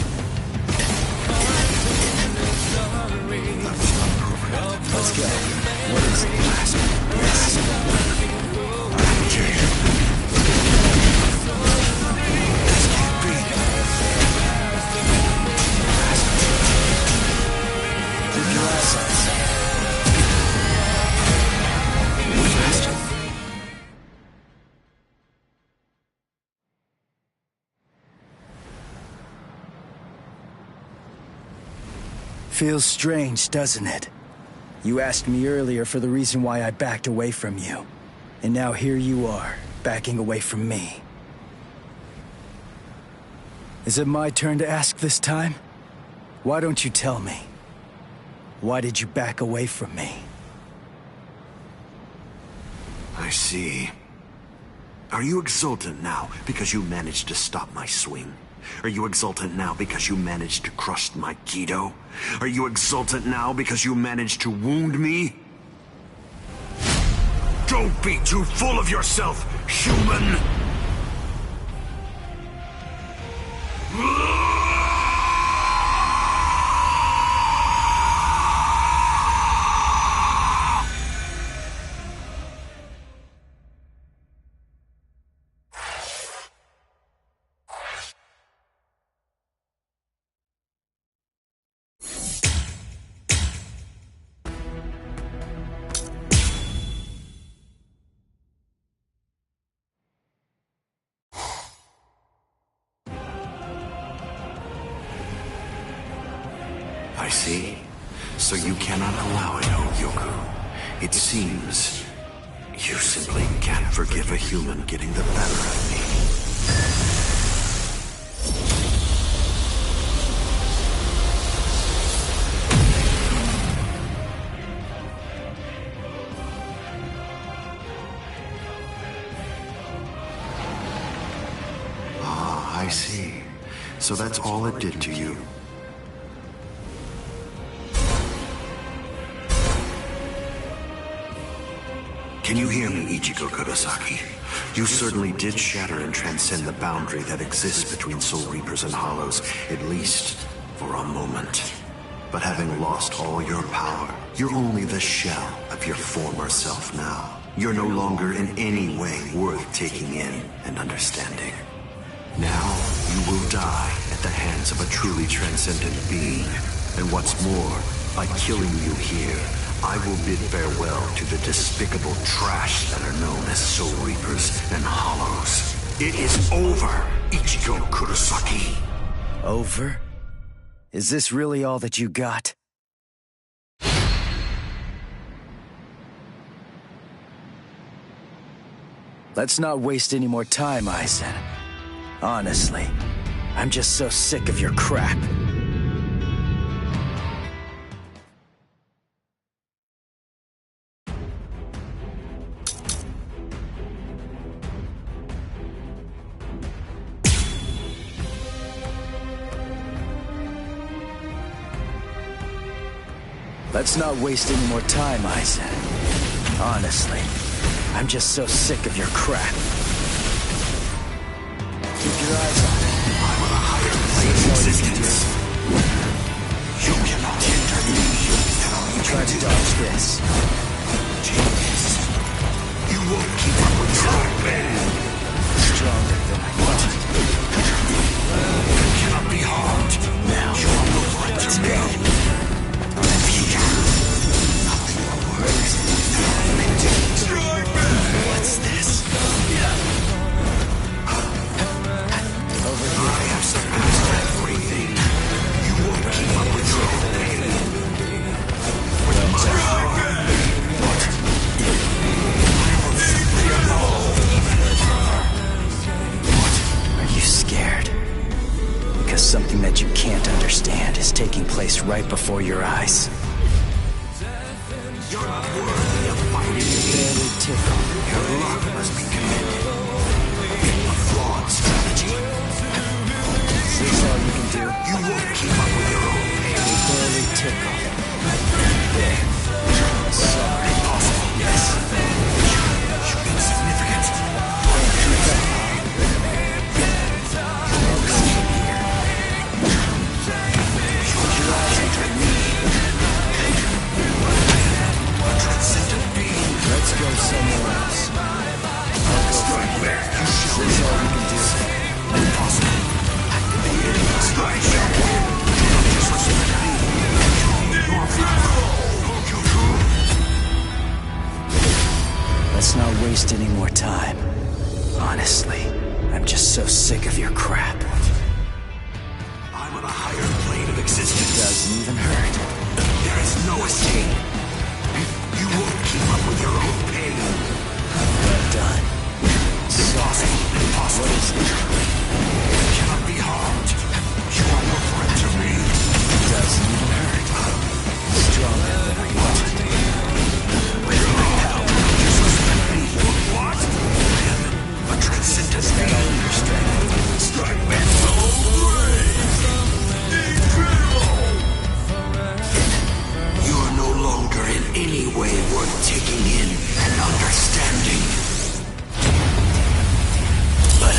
S7: Let's go. What is it? Yes. Keep your eyes on us. Feels strange, doesn't it? You asked me earlier for the reason why I backed away from you. And now here you are, backing away from me. Is it my turn to ask this time? Why don't you tell me? Why did you back away from me?
S5: I see. Are you exultant now because you managed to stop my swing? Are you exultant now because you managed to crush my Kido? Are you exultant now because you managed to wound me? Don't be too full of yourself, human! I see. So you cannot allow it, Yoku. It seems you simply can't forgive a human getting the better of me. Ah, I see. So that's all it did to you. Can you hear me, Ichigo Kurosaki? You certainly did shatter and transcend the boundary that exists between Soul Reapers and Hollows, at least for a moment. But having lost all your power, you're only the shell of your former self now. You're no longer in any way worth taking in and understanding. Now, you will die at the hands of a truly transcendent being. And what's more, by killing you here, I will bid farewell to the despicable trash that are known as Soul Reapers and Hollows. It is over, Ichigo Kurosaki.
S7: Over? Is this really all that you got? Let's not waste any more time, Aizen. Honestly, I'm just so sick of your crap. Let's not waste any more time, Aizen. Honestly, I'm just so sick of your crap. Keep your eyes on it.
S5: I'm on a higher plane of existence. You cannot hinder me.
S7: You tried to dodge this.
S2: Take this. You won't keep up with your own pain.
S7: Stronger than I thought.
S2: You cannot be harmed.
S7: Now,
S2: you are no threat to me.
S7: What's this? Over here.
S2: I have surpassed everything. You won't keep up with your own pain. With my what? I will simply evolve even further.
S7: Are you scared? Because something that you can't understand is taking place right before your eyes.
S2: You're not worthy of fighting me.
S7: Barely tickle.
S2: Your luck must be commended. A flawed strategy.
S7: Is this all you can do?
S2: You won't keep up with your own pain.
S7: Barely tickle.
S2: There.
S7: Sorry.
S2: Impossible.
S7: Yes.
S2: You're insignificant.
S7: Let's go somewhere else. I'll go from here. Is this all we can do?
S2: Impossible. The enemy strikes your win. Disrespect me.
S7: Let's not waste any more time. Honestly, I'm just so sick of your crap.
S2: I'm on a higher plane of existence.
S7: It doesn't even hurt.
S2: There is no escape. You won't keep up with your own pain.
S7: Well done.
S2: Impossible. Impossible.
S7: What is it?
S2: You cannot be harmed. You are no threat to me.
S7: It doesn't even hurt. Stronger than I thought.
S2: With my power, disrespect me. What? I am a transcendent being.
S7: Your strength.
S2: Strike me so great. Incredible. You are no longer in any way worth taking in and understanding. But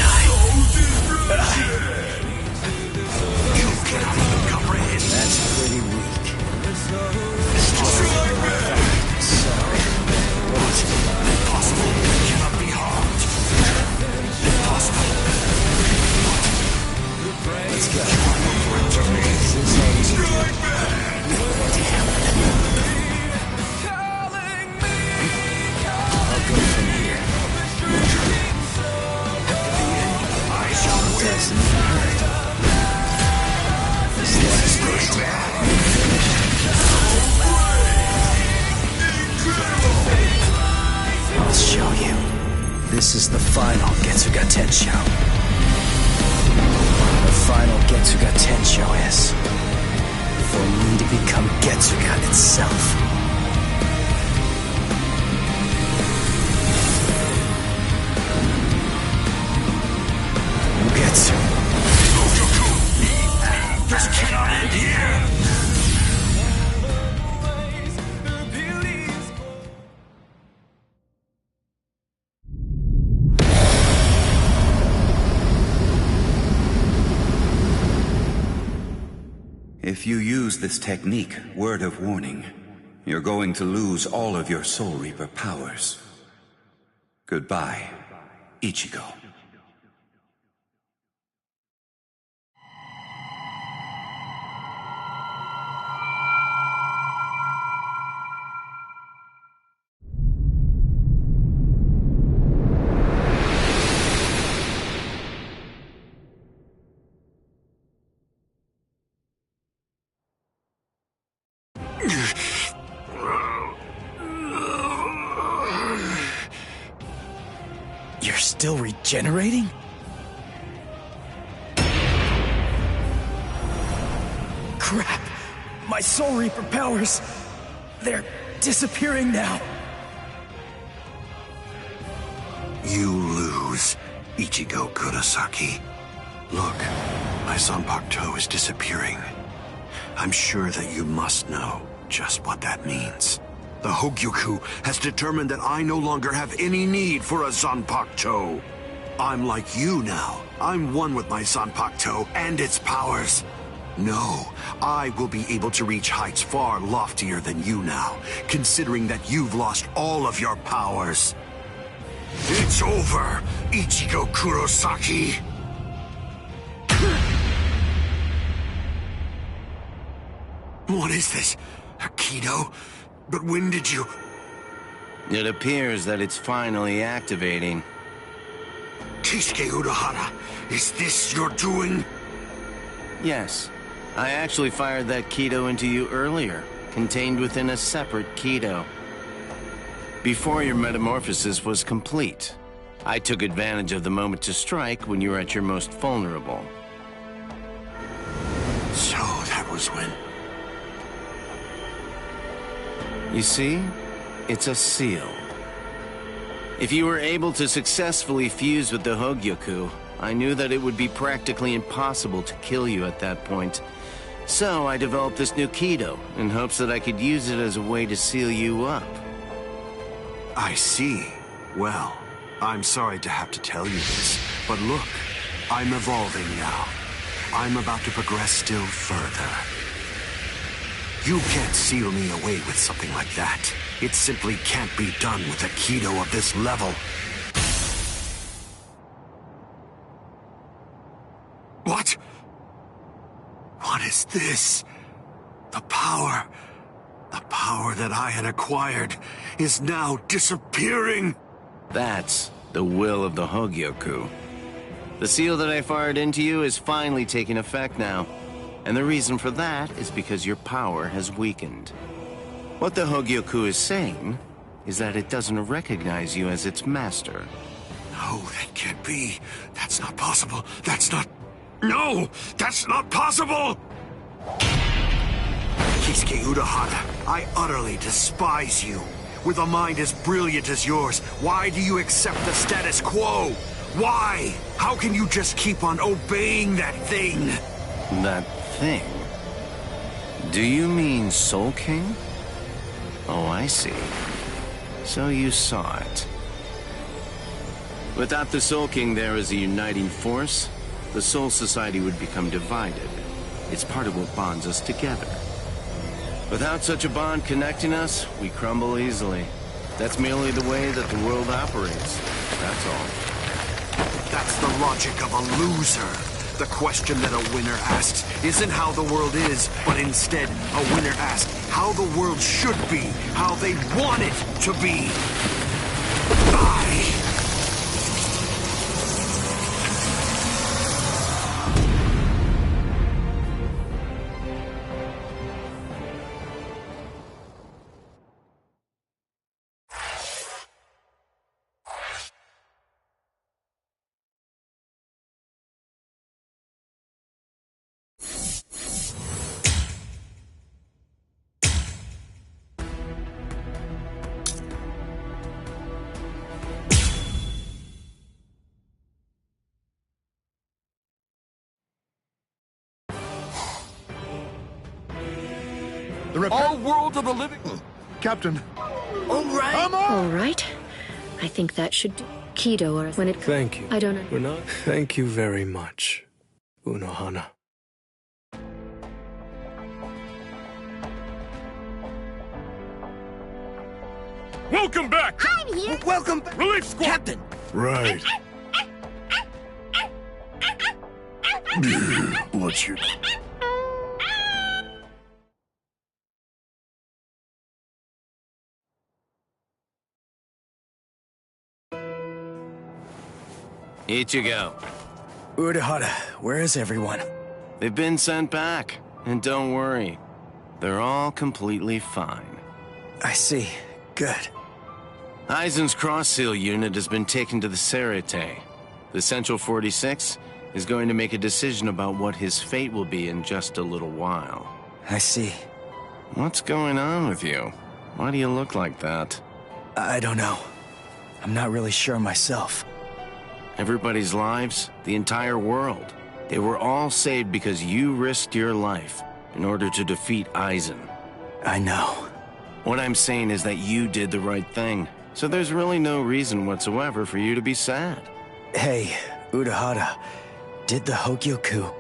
S2: you cannot even comprehend.
S7: That's pretty weak.
S2: Sorry.
S7: What is it?
S2: Impossible. Cannot be harmed. Impossible.
S7: Let's go.
S2: To me.
S7: Is this all you can do?
S2: Damn.
S7: I'll go from here.
S2: I shall win.
S7: Doesn't even hurt. This last I'll show you. This is the final Getsuga Tensho. The final Getsuga Tensho is for me to become Getsuga itself. Getsu.
S2: This cannot end here.
S15: If you use this technique, word of warning, you're going to lose all of your Soul Reaper powers. Goodbye, Ichigo.
S7: You're still regenerating? Crap! My Soul Reaper powers! They're disappearing now!
S5: You lose, Ichigo Kurosaki. Look, my Zanpakuto is disappearing. I'm sure that you must know just what that means. The Hogyoku has determined that I no longer have any need for a Zanpakuto. I'm like you now. I'm one with my Zanpakuto and its powers. No, I will be able to reach heights far loftier than you now, considering that you've lost all of your powers. It's over, Ichigo Kurosaki! What is this? A Kido? But when did you...
S4: It appears that it's finally activating.
S5: Kisuke Urahara, is this your doing?
S4: Yes. I actually fired that Kido into you earlier, contained within a separate Kido. Before your metamorphosis was complete, I took advantage of the moment to strike when you were at your most vulnerable.
S5: So that was when...
S4: You see? It's a seal. If you were able to successfully fuse with the Hogyoku, I knew that it would be practically impossible to kill you at that point. So I developed this new Kido in hopes that I could use it as a way to seal you up.
S5: I see. Well, I'm sorry to have to tell you this, but look, I'm evolving now. I'm about to progress still further. You can't seal me away with something like that. It simply can't be done with a Kido of this level. What? What is this? The power that I had acquired is now disappearing.
S4: That's the will of the Hogyoku. The seal that I fired into you is finally taking effect now. And the reason for that is because your power has weakened. What the Hogyoku is saying is that it doesn't recognize you as its master.
S5: No, that can't be. That's not possible. That's not... No! That's not possible! Kisuke Urahara, I utterly despise you. With a mind as brilliant as yours, why do you accept the status quo? Why? How can you just keep on obeying that thing?
S4: That thing? Do you mean Soul King? Oh, I see. So you saw it. Without the Soul King there as a uniting force, the Soul Society would become divided. It's part of what bonds us together. Without such a bond connecting us, we crumble easily. That's merely the way that the world operates. That's all.
S5: That's the logic of a loser. The question that a winner asks isn't how the world is, but instead, a winner asks how the world should be, how they want it to be.
S11: All world of the living...
S13: Captain.
S11: All right.
S13: Come on!
S17: All right. I think that should do. Kido, or when it...
S3: Thank you.
S17: I don't know.
S3: We're not... Thank you very much, Unohana.
S12: Welcome back!
S6: I'm here!
S11: Welcome back!
S12: Relief squad!
S11: Captain!
S13: Right. What's your...
S4: Ichigo.
S7: Urahara, where is everyone?
S4: They've been sent back. And don't worry. They're all completely fine.
S7: I see. Good.
S4: Aizen's cross-seal unit has been taken to the Serite. The Central 46 is going to make a decision about what his fate will be in just a little while.
S7: I see.
S4: What's going on with you? Why do you look like that?
S7: I don't know. I'm not really sure myself.
S4: Everybody's lives, the entire world, they were all saved because you risked your life in order to defeat Aizen.
S7: I know.
S4: What I'm saying is that you did the right thing, so there's really no reason whatsoever for you to be sad.
S7: Hey, Urahara, did the Hogyoku...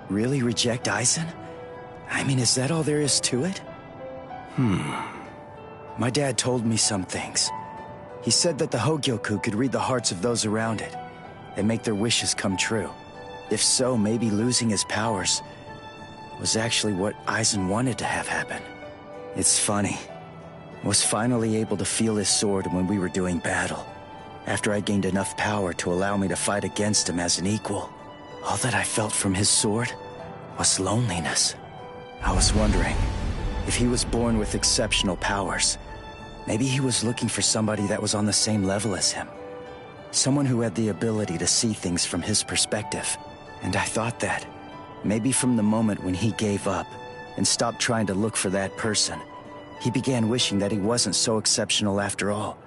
S18: really reject Aizen? I mean, is that all there is to it? My dad told me some things. He said that the Hogyoku could read the hearts of those around it and make their wishes come true. If so, maybe losing his powers was actually what Aizen wanted to have happen. It's funny. I was finally able to feel his sword when we were doing battle, after I gained enough power to allow me to fight against him as an equal. All that I felt from his sword was loneliness. I was wondering, if he was born with exceptional powers, maybe he was looking for somebody that was on the same level as him. Someone who had the ability to see things from his perspective. And I thought that, maybe from the moment when he gave up and stopped trying to look for that person, he began wishing that he wasn't so exceptional after all,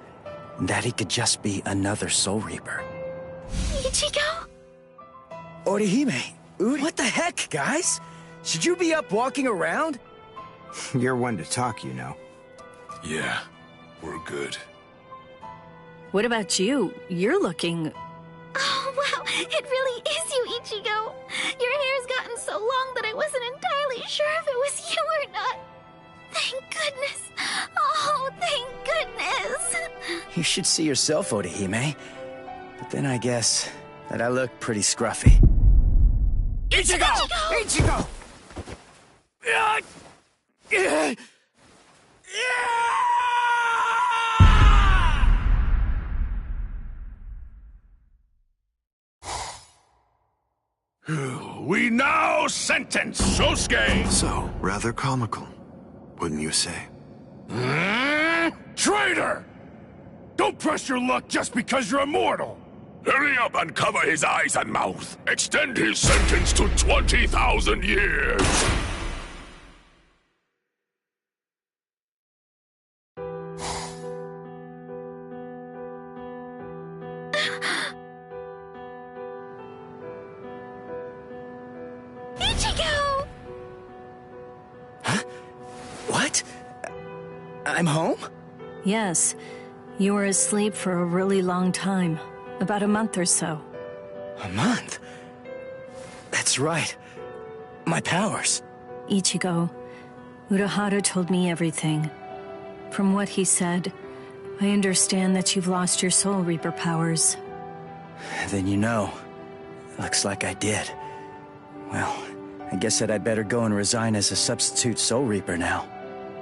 S18: and that he could just be another Soul Reaper.
S6: Ichigo?
S18: Orihime, what the heck, guys? Should you be up walking around?
S19: You're one to talk, you know.
S12: Yeah, we're good.
S10: What about you? You're looking...
S6: Oh, wow, it really is you, Ichigo. Your hair's gotten so long that I wasn't entirely sure if it was you or not. Thank goodness. Oh, thank goodness.
S18: You should see yourself, Orihime. But then I guess that I look pretty scruffy.
S11: Ichigo! Ichigo!
S12: We now sentence Sosuke!
S5: So, rather comical, wouldn't you say?
S12: Traitor! Don't press your luck just because you're immortal! Hurry up and cover his eyes and mouth! Extend his sentence to 20,000 years!
S6: Ichigo!
S18: Huh? What? I'm home?
S10: Yes. You were asleep for a really long time. About a month or so.
S18: A month? That's right. My powers.
S10: Ichigo, Urahara told me everything. From what he said, I understand that you've lost your Soul Reaper powers.
S18: Then you know. Looks like I did. Well, I guess that I'd better go and resign as a substitute Soul Reaper now.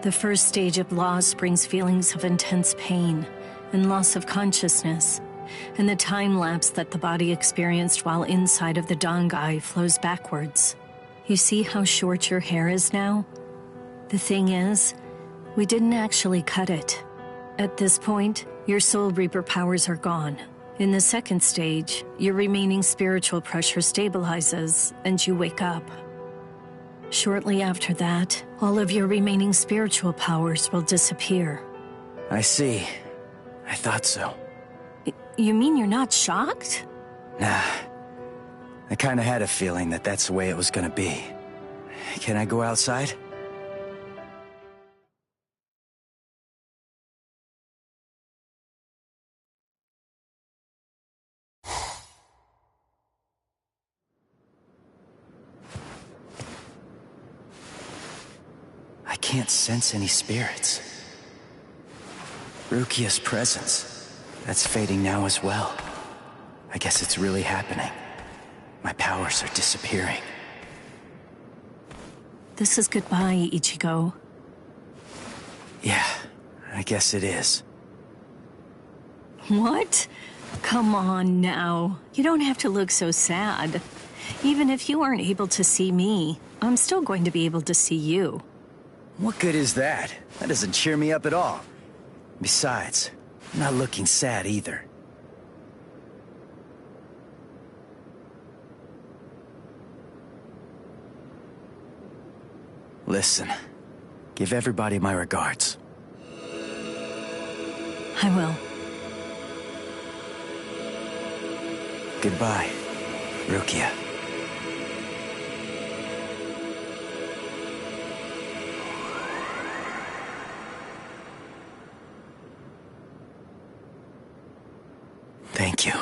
S10: The first stage of loss brings feelings of intense pain and loss of consciousness, and the time lapse that the body experienced while inside of the Dangai flows backwards. You see how short your hair is now? The thing is, we didn't actually cut it. At this point, your Soul Reaper powers are gone. In the second stage, your remaining spiritual pressure stabilizes, and you wake up. Shortly after that, all of your remaining spiritual powers will disappear.
S18: I see. I thought so.
S10: You mean you're not shocked?
S18: Nah. I kinda had a feeling that that's the way it was gonna be. Can I go outside? I can't sense any spirits. Rukia's presence, that's fading now as well. I guess it's really happening. My powers are disappearing.
S10: This is goodbye, Ichigo.
S18: Yeah, I guess it is.
S10: What? Come on now. You don't have to look so sad. Even if you aren't able to see me, I'm still going to be able to see you.
S18: What good is that? That doesn't cheer me up at all. Besides, I'm not looking sad either. Listen, give everybody my regards.
S10: I will.
S18: Goodbye, Rukia. Thank you.